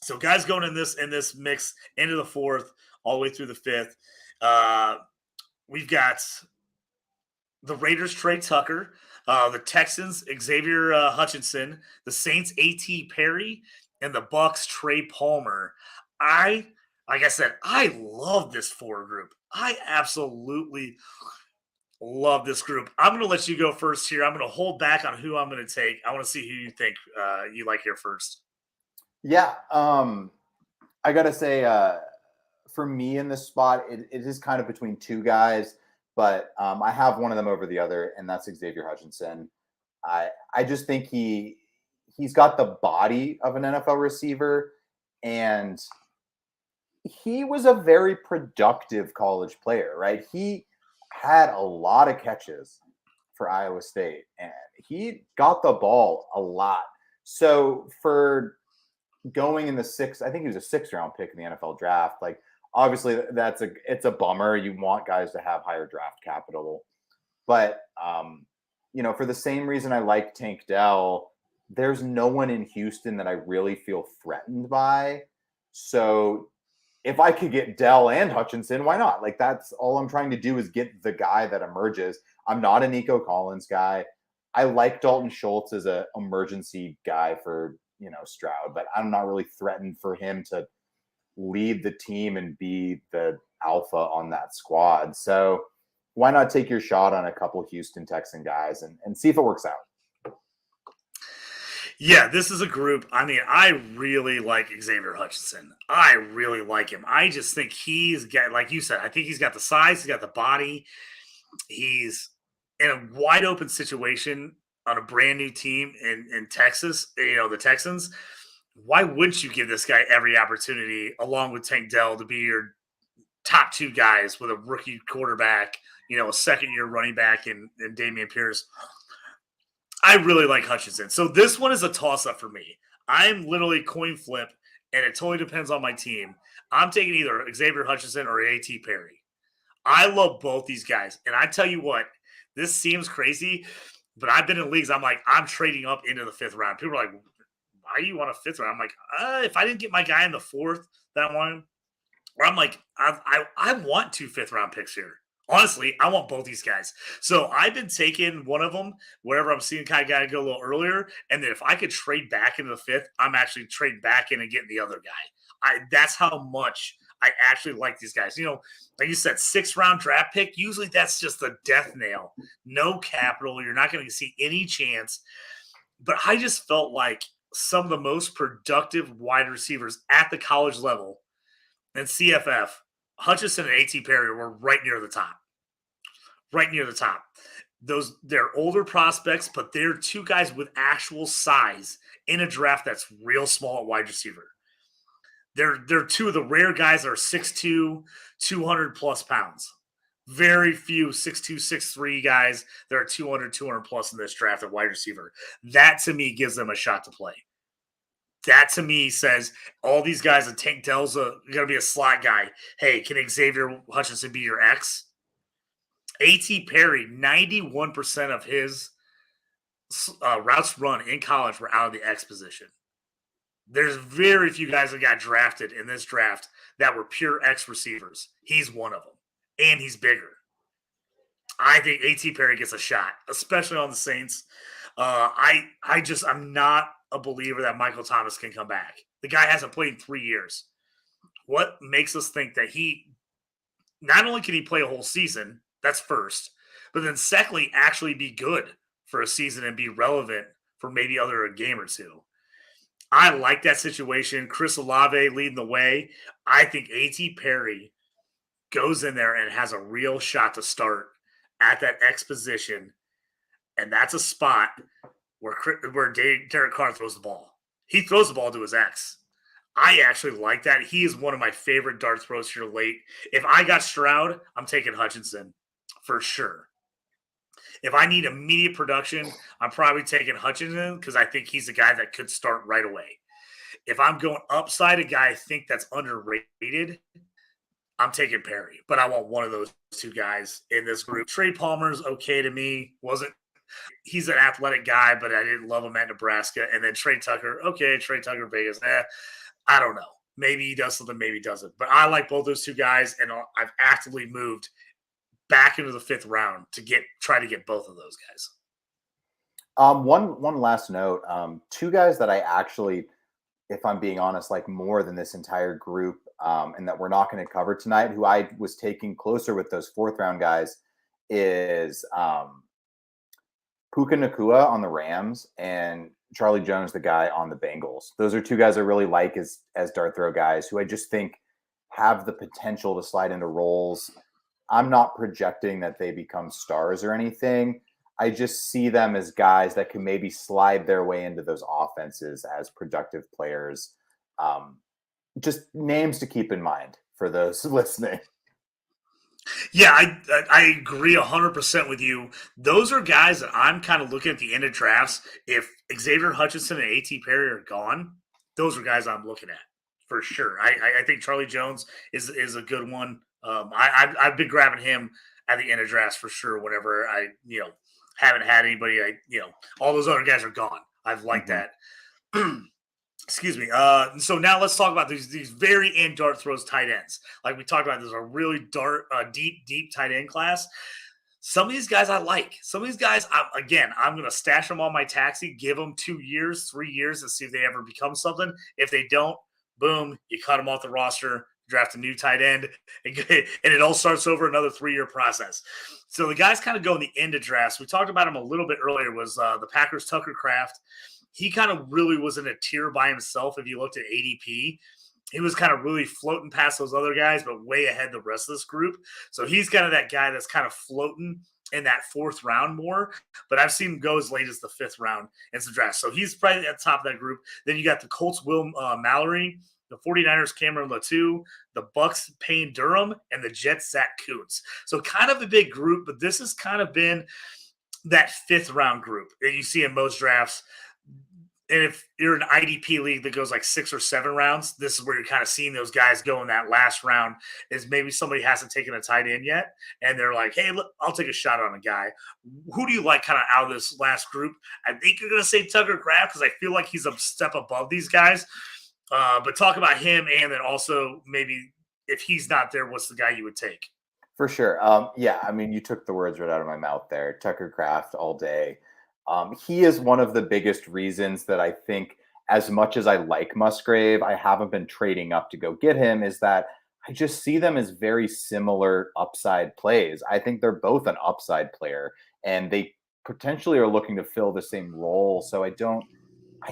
So guys going in this mix into the 4th, all the way through the 5th. We've got the Raiders, Trey Tucker. The Texans, Xavier Hutchinson. The Saints, A.T. Perry. And the Bucks, Trey Palmer. Like I said, I love this 4 group. I absolutely love this group. I'm going to let you go first here. I'm going to hold back on who I'm going to take. I want to see who you think you like here first. Yeah. I got to say, for me in this spot, it is kind of between 2 guys, but I have one of them over the other, and that's Xavier Hutchinson. I just think he's got the body of an NFL receiver, and he was a very productive college player, right? He had a lot of catches for Iowa State, and he got the ball a lot. So for going in the 6th, I think he was a 6th round pick in the NFL draft. Like, obviously it's a bummer. You want guys to have higher draft capital, but you know, for the same reason I like Tank Dell, there's no one in Houston that I really feel threatened by. So if I could get Dell and Hutchinson, why not? Like, that's all I'm trying to do is get the guy that emerges. I'm not a Nico Collins guy. I like Dalton Schultz as an emergency guy for, you know, Stroud, but I'm not really threatened for him to lead the team and be the alpha on that squad. So why not take your shot on a couple Houston Texan guys and see if it works out? Yeah, this is a group. I mean, I really like Xavier Hutchinson. I really like him. I just think he's got, like you said, I think he's got the size, he's got the body. He's in a wide open situation on a brand new team in Texas, you know, the Texans. Why wouldn't you give this guy every opportunity along with Tank Dell to be your top 2 guys with a rookie quarterback, you know, a 2nd-year running back in Dameon Pierce? I really like Hutchinson. So this one is a toss-up for me. I'm literally coin flip, and it totally depends on my team. I'm taking either Xavier Hutchinson or A.T. Perry. I love both these guys. And I tell you what, this seems crazy, but I've been in leagues, I'm like, I'm trading up into the 5th round. People are like, why do you want a 5th round? I'm like, if I didn't get my guy in the 4th that I wanted, where I'm like, I want 2 5th-round picks here. Honestly, I want both these guys. So I've been taking one of them wherever I'm seeing kind of guy go a little earlier. And then if I could trade back into the 5th, I'm actually trading back in and getting the other guy. That's how much I actually like these guys. Like you said, 6th-round draft pick. Usually that's just a death nail. No capital. You're not going to see any chance. But I just felt like some of the most productive wide receivers at the college level and CFF, Hutchinson and A.T. Perry were right near the top. Right near the top. They're older prospects, but they're two guys with actual size in a draft that's real small at wide receiver. They're two of the rare guys that are 6'2", 200 plus pounds. Very few 6'2", 6'3" guys that are 200 plus in this draft at wide receiver. That to me gives them a shot to play. That to me says all these guys, and Tank Dell's going to be a slot guy. Hey, can Xavier Hutchinson be your X? A.T. Perry, 91% of his routes run in college were out of the X position. There's very few guys that got drafted in this draft that were pure X receivers. He's one of them, and he's bigger. I think A.T. Perry gets a shot, especially on the Saints. I'm not a believer that Michael Thomas can come back. The guy hasn't played in 3 years. What makes us think that he not only can he play a whole season, that's first, but then secondly, actually be good for a season and be relevant for maybe a game or two. I like that situation. Chris Olave leading the way. I think A.T. Perry goes in there and has a real shot to start at that X position, and that's a spot where Derek Carr throws the ball. He throws the ball to his X. I actually like that. He is one of my favorite dart throws here late. If I got Stroud, I'm taking Hutchinson for sure. If I need immediate production, I'm probably taking Hutchinson because I think he's a guy that could start right away. If I'm going upside a guy I think that's underrated, I'm taking Perry. But I want one of those two guys in this group. Trey Palmer's okay to me. He's an athletic guy, but I didn't love him at Nebraska. And then Trey Tucker, Vegas. I don't know. Maybe he does something, maybe he doesn't. But I like both those two guys, and I've actively moved back into the 5th round to try to get both of those guys. One last note. Two guys that I actually, if I'm being honest, like more than this entire group, and that we're not going to cover tonight, who I was taking closer with those 4th round guys, is Puka Nacua on the Rams and Charlie Jones, the guy on the Bengals. Those are two guys I really like as dart throw guys who I just think have the potential to slide into roles. I'm not projecting that they become stars or anything. I just see them as guys that can maybe slide their way into those offenses as productive players. Just names to keep in mind for those listening. Yeah, I agree 100% with you. Those are guys that I'm kind of looking at the end of drafts. If Xavier Hutchinson and A.T. Perry are gone, those are guys I'm looking at for sure. I think Charlie Jones is a good one. I've been grabbing him at the end of drafts for sure. Whenever I haven't had anybody, all those other guys are gone. I've liked that. Excuse me. So now let's talk about these very end dart throws tight ends. Like we talked about, there's a really deep tight end class. Some of these guys I like. Some of these guys, I'm going to stash them on my taxi, give them 2 years, 3 years, and see if they ever become something. If they don't, boom, you cut them off the roster, draft a new tight end, and it all starts over another 3-year process. So the guys kind of go in the end of drafts. We talked about him a little bit earlier, was the Packers' Tucker Kraft. He kind of really was in a tier by himself. If you looked at ADP, he was kind of really floating past those other guys, but way ahead the rest of this group. So he's kind of that guy that's kind of floating in that 4th round more. But I've seen him go as late as the 5th round in some drafts. So he's probably at the top of that group. Then you got the Colts, Will Mallory, the 49ers, Cameron Latu, the Bucks, Payne Durham, and the Jets, Zach Kuntz. So kind of a big group, but this has kind of been that 5th round group that you see in most drafts. And if you're an IDP league that goes like 6 or 7 rounds, this is where you're kind of seeing those guys go in that last round, is maybe somebody hasn't taken a tight end yet. And they're like, hey, look, I'll take a shot on a guy. Who do you like kind of out of this last group? I think you're going to say Tucker Kraft because I feel like he's a step above these guys. But talk about him and then also maybe if he's not there, what's the guy you would take? For sure. Yeah, I mean, you took the words right out of my mouth there. Tucker Kraft all day. He is one of the biggest reasons that I think, as much as I like Musgrave, I haven't been trading up to go get him, is that I just see them as very similar upside plays. I think they're both an upside player, and they potentially are looking to fill the same role. So I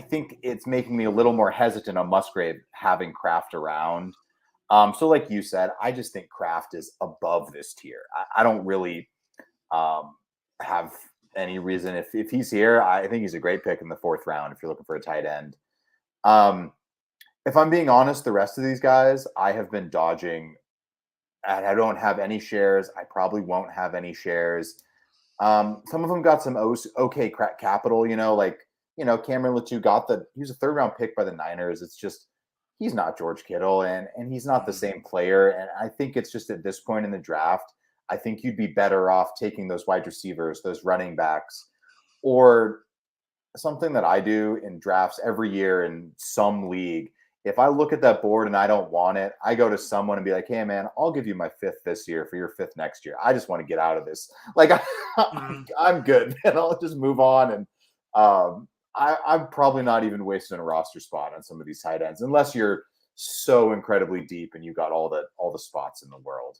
think it's making me a little more hesitant on Musgrave having Kraft around. So like you said, I just think Kraft is above this tier. I don't really have any reason. If he's here, I think he's a great pick in the 4th round if you're looking for a tight end. If I'm being honest, the rest of these guys I have been dodging, and I don't have any shares. I probably won't have any shares. Some of them got some okay capital, Cameron Latu he was a 3rd round pick by the Niners. It's just, he's not George Kittle, and he's not the same player. And I think it's just at this point in the draft, I think you'd be better off taking those wide receivers, those running backs, or something that I do in drafts every year in some league. If I look at that board and I don't want it, I go to someone and be like, hey, man, I'll give you my 5th this year for your 5th next year. I just want to get out of this. Like, I'm good, and I'll just move on. And I'm probably not even wasting a roster spot on some of these tight ends, unless you're so incredibly deep and you got all the spots in the world.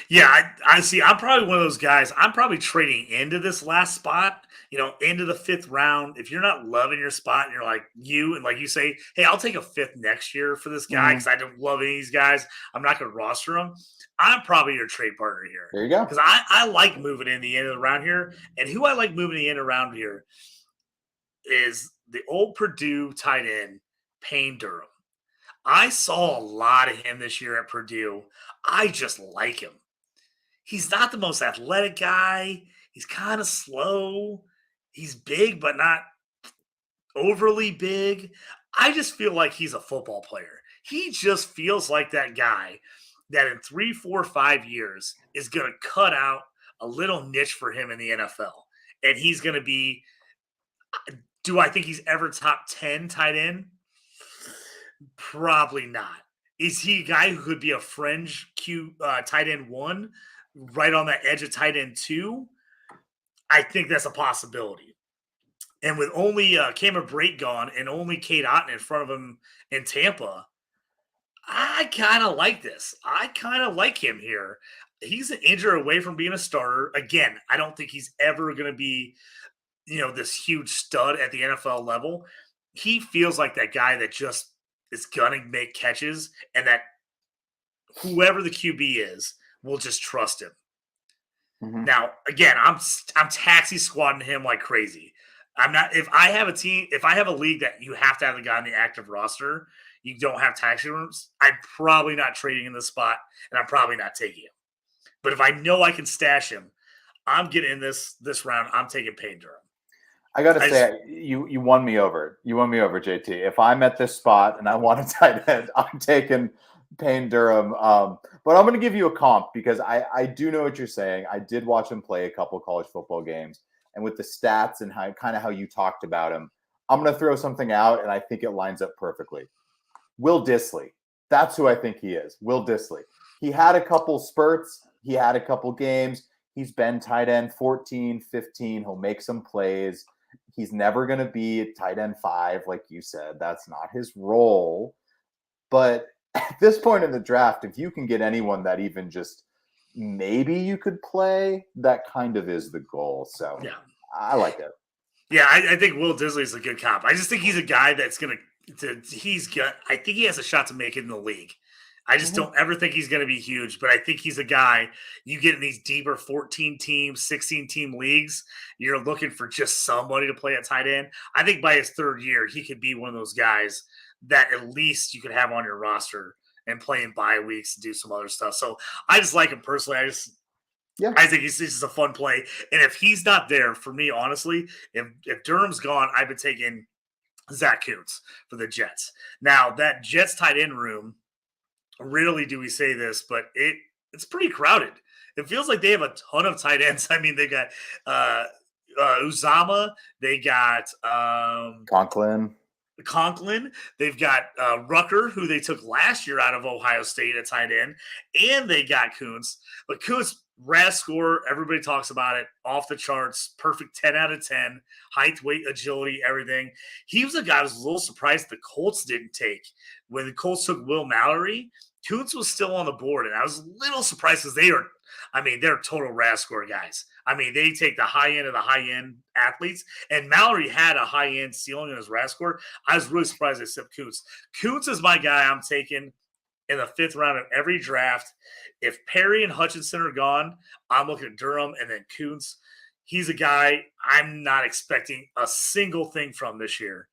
Yeah, I see. I'm probably one of those guys. I'm probably trading into this last spot, into the 5th round. If you're not loving your spot and you're like like you say, hey, I'll take a 5th next year for this guy because I don't love any of these guys. I'm not going to roster them. I'm probably your trade partner here. There you go. Because I like moving in the end of the round here. And who I like moving in the end around here is the old Purdue tight end, Payne Durham. I saw a lot of him this year at Purdue. I just like him. He's not the most athletic guy. He's kind of slow. He's big, but not overly big. I just feel like he's a football player. He just feels like that guy that in 3, 4, 5 years is going to cut out a little niche for him in the NFL. And he's going to be, do I think he's ever top 10 tight end? Probably not. Is he a guy who could be a fringe tight end 1, right on the edge of tight end 2? I think that's a possibility. And with only Cameron Brate gone and only Cade Otton in front of him in Tampa, I kind of like this. I kind of like him here. He's an injury away from being a starter. Again, I don't think he's ever going to be, this huge stud at the NFL level. He feels like that guy that just is going to make catches, and that whoever the QB is will just trust him. Mm-hmm. Now, again, I'm taxi squatting him like crazy. I'm not. If I have a league that you have to have the guy on the active roster, you don't have taxi rooms, I'm probably not trading in this spot, and I'm probably not taking him. But if I know I can stash him, I'm getting in this round. I'm taking Payne Durham. I gotta say, you won me over. You won me over, JT. If I'm at this spot and I want a tight end, I'm taking Payne Durham. But I'm going to give you a comp because I do know what you're saying. I did watch him play a couple of college football games, and with the stats and how you talked about him, I'm going to throw something out, and I think it lines up perfectly. Will Dissly. That's who I think he is. Will Dissly. He had a couple spurts. He had a couple games. He's been tight end 14, 15. He'll make some plays. He's never going to be a tight end 5, like you said. That's not his role. But at this point in the draft, if you can get anyone that even just maybe you could play, that kind of is the goal. So yeah, I like it. Yeah, I think Will Dissly is a good comp. I just think he's a guy that's going to I think he has a shot to make it in the league. I just don't ever think he's going to be huge, but I think he's a guy you get in these deeper 14-team, 16-team leagues. You're looking for just somebody to play at tight end. I think by his 3rd year, he could be one of those guys that at least you could have on your roster and play in bye weeks and do some other stuff. So I just like him personally. I think he's just a fun play. And if he's not there, for me, honestly, if Durham's gone, I've been taking Zach Kuntz for the Jets. Now, that Jets tight end room, rarely do we say this, but it's pretty crowded. It feels like they have a ton of tight ends. I mean, they got Uzama, they got Conklin. Conklin. They've got Rucker, who they took last year out of Ohio State at tight end, and they got Kuntz. But Kuntz, RAS score, everybody talks about it, off the charts, perfect 10 out of 10, height, weight, agility, everything. He was a guy I was a little surprised the Colts didn't take. When the Colts took Will Mallory, Kuntz was still on the board, and I was a little surprised because they're total RAS score guys. I mean, they take the high end of the high end athletes, and Mallory had a high end ceiling in his RAS score. I was really surprised they stepped Kuntz. Kuntz is my guy I'm taking in the 5th round of every draft. If Perry and Hutchinson are gone, I'm looking at Durham and then Kuntz. He's a guy I'm not expecting a single thing from this year,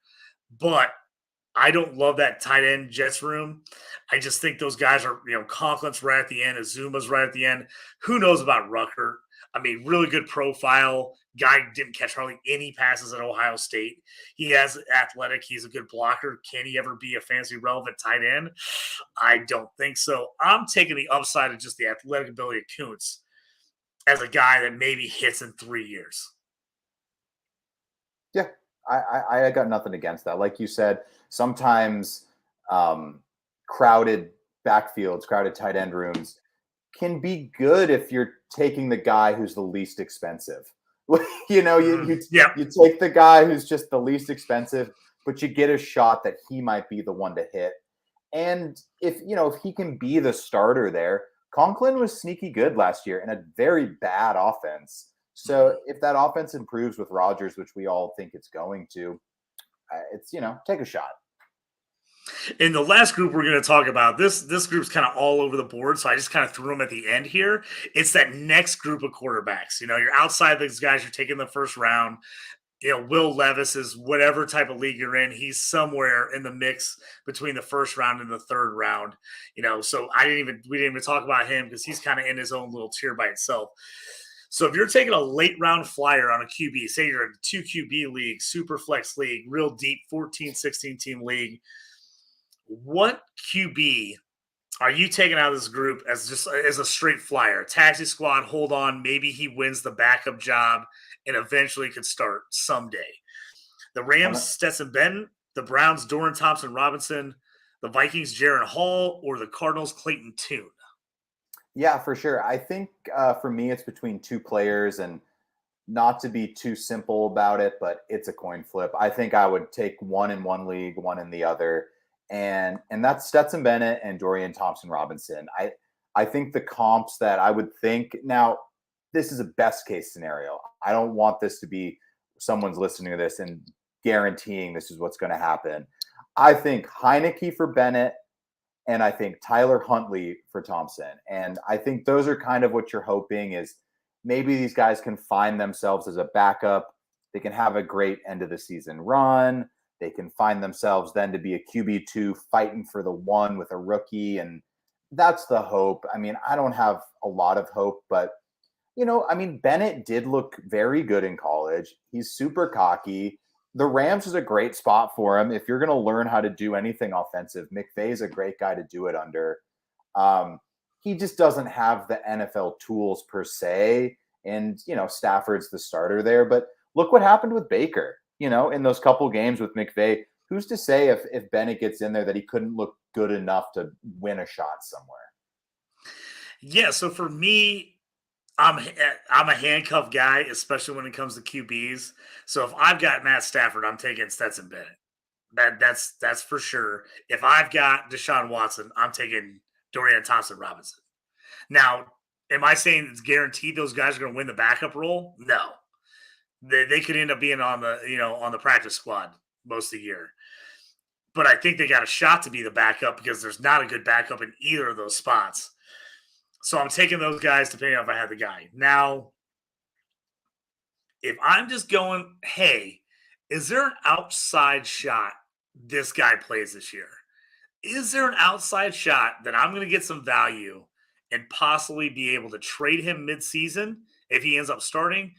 but I don't love that tight end Jets room. I just think those guys are, Conklin's right at the end, Azuma's right at the end. Who knows about Rucker? I mean, really good profile. Guy didn't catch hardly any passes at Ohio State. He has athletic. He's a good blocker. Can he ever be a fantasy relevant tight end? I don't think so. I'm taking the upside of just the athletic ability of Kuntz as a guy that maybe hits in 3 years. Yeah, I got nothing against that. Like you said, sometimes crowded backfields, crowded tight end rooms can be good if you're taking the guy who's the least expensive. You take the guy who's just the least expensive, but you get a shot that he might be the one to hit. And if he can be the starter there, Conklin was sneaky good last year in a very bad offense. So if that offense improves with Rodgers, which we all think it's going to, it's, take a shot. In the last group we're going to talk about, this group's kind of all over the board, so I just kind of threw them at the end here. It's that next group of quarterbacks. You're outside these guys you're taking the first round. Will Levis is whatever type of league you're in. He's somewhere in the mix between the first round and the third round. So we didn't even talk about him because he's kind of in his own little tier by itself. So if you're taking a late round flyer on a QB, say you're in a 2 QB league, super flex league, real deep 14, 16 team league, what QB are you taking out of this group as a straight flyer? Taxi squad, hold on. Maybe he wins the backup job and eventually could start someday. The Rams, Stetson Bennett, the Browns, Dorian Thompson-Robinson, the Vikings, Jaron Hall, or the Cardinals, Clayton Tune? Yeah, for sure. I think for me, it's between two players, and not to be too simple about it, but it's a coin flip. I think I would take one in one league, one in the other. And that's Stetson Bennett and Dorian Thompson-Robinson. I think the comps that I would think now, this is a best case scenario. I don't want this to be someone's listening to this and guaranteeing this is what's going to happen. I think Heineke for Bennett, and I think Tyler Huntley for Thompson. And I think those are kind of what you're hoping is maybe these guys can find themselves as a backup. They can have a great end of the season run. They can find themselves then to be a QB2 fighting for the one with a rookie. And that's the hope. I mean, I don't have a lot of hope, but, Bennett did look very good in college. He's super cocky. The Rams is a great spot for him. If you're going to learn how to do anything offensive, McVay is a great guy to do it under. He just doesn't have the NFL tools per se. And, Stafford's the starter there. But look what happened with Baker. In those couple games with McVay, who's to say if Bennett gets in there that he couldn't look good enough to win a shot somewhere? Yeah, so for me, I'm a handcuff guy, especially when it comes to QBs. So if I've got Matt Stafford, I'm taking Stetson Bennett. That's for sure. If I've got Deshaun Watson, I'm taking Dorian Thompson-Robinson. Now, am I saying it's guaranteed those guys are going to win the backup role? No. They could end up being on the practice squad most of the year. But I think they got a shot to be the backup because there's not a good backup in either of those spots. So I'm taking those guys depending on if I had the guy. Now, if I'm just going, hey, is there an outside shot this guy plays this year? Is there an outside shot that I'm going to get some value and possibly be able to trade him midseason if he ends up starting?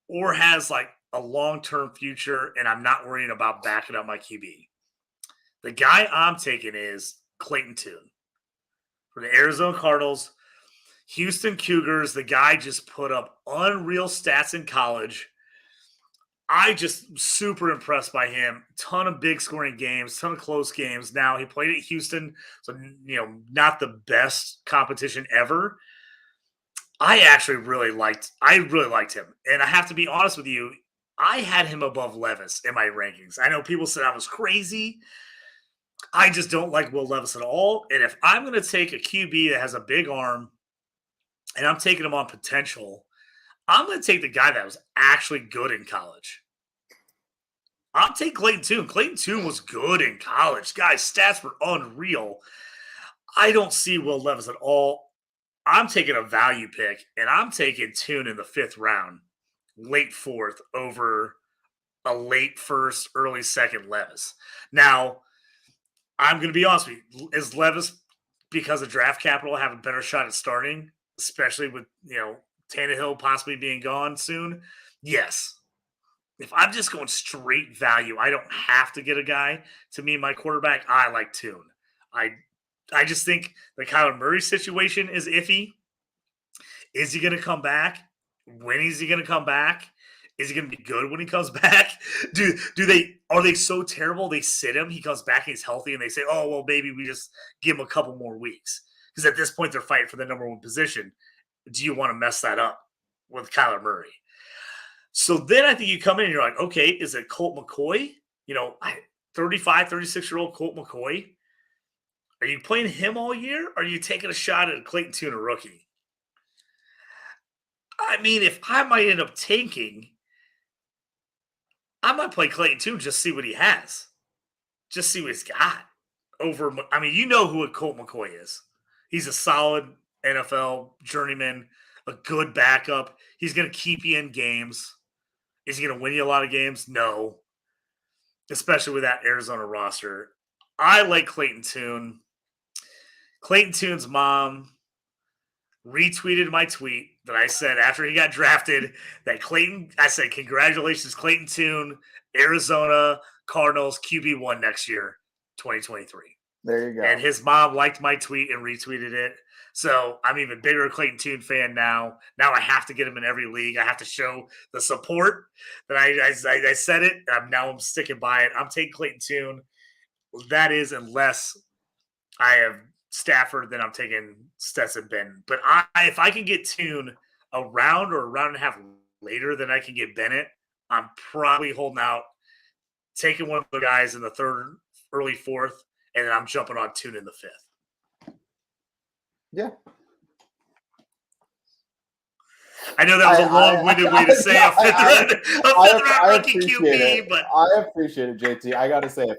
Or has like a long-term future and I'm not worrying about backing up my QB. The guy I'm taking is Clayton Tune for the Arizona Cardinals. Houston Cougars, the guy just put up unreal stats in college. I just super impressed by him. Ton of big scoring games, ton of close games. Now he played at Houston, so not the best competition ever. I really liked him. And I have to be honest with you, I had him above Levis in my rankings. I know people said I was crazy. I just don't like Will Levis at all. And if I'm going to take a QB that has a big arm and I'm taking him on potential, I'm going to take the guy that was actually good in college. I'll take Clayton Tune. Clayton Tune was good in college. Guys, stats were unreal. I don't see Will Levis at all. I'm taking a value pick, and I'm taking Tune in the 5th round, late 4th, over a late 1st, early 2nd Levis. Now, I'm going to be honest with you. Is Levis, because of draft capital, have a better shot at starting, especially with, Tannehill possibly being gone soon? Yes. If I'm just going straight value, I don't have to get a guy to me my quarterback. I like Tune. I just think the Kyler Murray situation is iffy. Is he going to come back? When is he going to come back? Is he going to be good when he comes back? Are they so terrible they sit him? He comes back and he's healthy, and they say, "Oh well, maybe we just give him a couple more weeks." Because at this point, they're fighting for the number 1 position. Do you want to mess that up with Kyler Murray? So then I think you come in and you're like, okay, is it Colt McCoy? 35, 36-year-old Colt McCoy. Are you playing him all year? Or are you taking a shot at Clayton Tune, a rookie? I mean, if I might end up tanking, I might play Clayton Tune, just see what he has. Just see what he's got. You know who a Colt McCoy is. He's a solid NFL journeyman, a good backup. He's going to keep you in games. Is he going to win you a lot of games? No. Especially with that Arizona roster. I like Clayton Tune. Clayton Tune's mom retweeted my tweet that I said after he got drafted I said, congratulations, Clayton Tune, Arizona Cardinals QB1 next year, 2023. There you go. And his mom liked my tweet and retweeted it. So I'm even bigger Clayton Tune fan now. Now I have to get him in every league. I have to show the support that I said it. Now I'm sticking by it. I'm taking Clayton Tune. That is, unless I have Stafford, then I'm taking Stetson Bennett. But if I can get Tune a round or a round and a half later than I can get Bennett, I'm probably holding out, taking one of the guys in the 3rd, early 4th, and then I'm jumping on Tune in the 5th. Yeah. I know that was a long-winded way to say a fifth round rookie QB, but I appreciate it, JT. I got to say,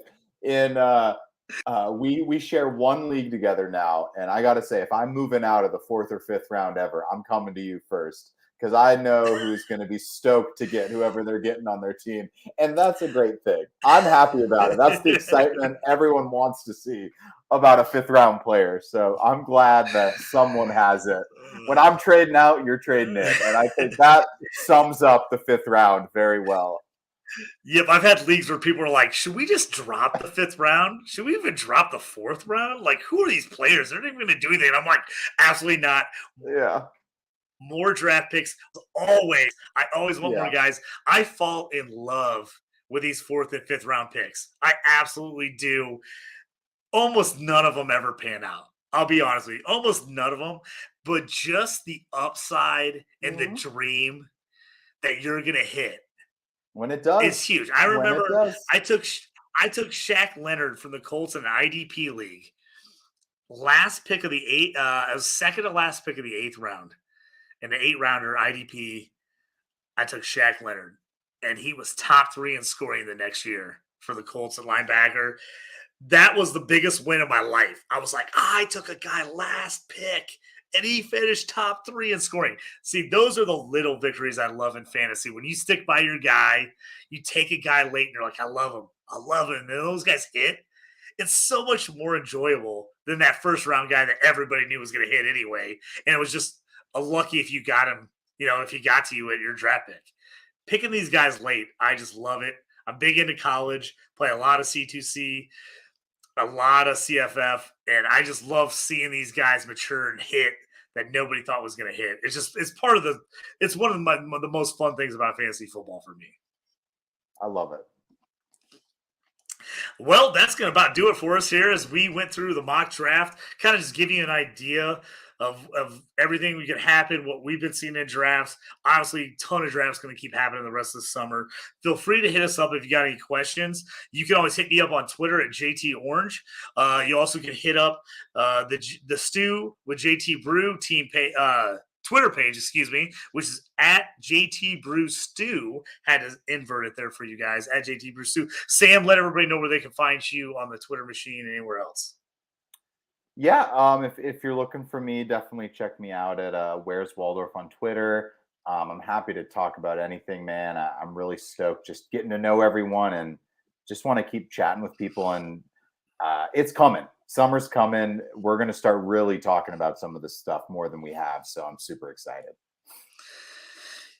we share one league together now, and I got to say, if I'm moving out of the 4th or 5th round ever, I'm coming to you first, because I know who's going to be stoked to get whoever they're getting on their team, and that's a great thing. I'm happy about it. That's the excitement everyone wants to see about a 5th round player. So I'm glad that someone has it. When I'm trading out, you're trading in, and I think that sums up the 5th round very well. Yep, I've had leagues where people are like, should we just drop the 5th round? Should we even drop the 4th round? Like, who are these players? They're not even going to do anything. And I'm like, absolutely not. Yeah. More draft picks. Always. I always want more guys. I fall in love with these 4th and 5th round picks. I absolutely do. Almost none of them ever pan out. I'll be honest with you. Almost none of them. But just the upside and the dream that you're going to hit. When it does, it's huge. I remember I took Shaq Leonard from the Colts in an IDP league. Last pick of the 8th, I was second to last pick of the 8th round. In the 8-rounder IDP, I took Shaq Leonard, and he was top 3 in scoring the next year for the Colts at linebacker. That was the biggest win of my life. I was like, I took a guy last pick, and he finished top 3 in scoring. See, those are the little victories I love in fantasy. When you stick by your guy, you take a guy late, and you're like, I love him. I love him. And those guys hit. It's so much more enjoyable than that first-round guy that everybody knew was going to hit anyway. And it was just a lucky if you got him, if he got to you at your draft pick. Picking these guys late, I just love it. I'm big into college, play a lot of C2C, a lot of CFF, and I just love seeing these guys mature and hit that nobody thought was going to hit. It's one of the most fun things about fantasy football for me. I love it. Well, that's going to about do it for us here as we went through the mock draft. Kind of just give you an idea of everything we could happen, what we've been seeing in drafts. Obviously, a ton of drafts going to keep happening the rest of the summer. Feel free to hit us up if you got any questions. You can always hit me up on Twitter at JT Orange. You also can hit up the Stew with JT Brew team Twitter page, which is at JT Brew Stew. Had to invert it there for you guys at JT Brew Stew. Sam, let everybody know where they can find you on the Twitter machine and anywhere else. Yeah, if you're looking for me, definitely check me out at Where's Waldorf on Twitter. I'm happy to talk about anything, man. I'm really stoked just getting to know everyone and just want to keep chatting with people. And it's coming. Summer's coming. We're going to start really talking about some of this stuff more than we have. So I'm super excited.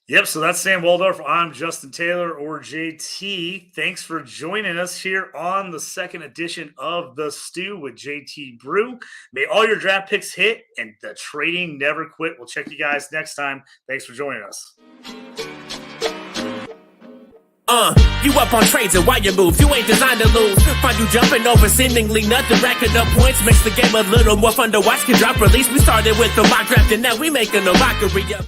Yep, so that's Sam Waldorf. I'm Justin Taylor, or JT. Thanks for joining us here on the second edition of The Stew with JT Brew. May all your draft picks hit and the trading never quit. We'll check you guys next time. Thanks for joining us. You up on trades and why you move? You ain't designed to lose. Find you jumping over seemingly nothing, racking up points, makes the game a little more fun to watch. Can drop release. We started with the mock draft and now we making a mockery up.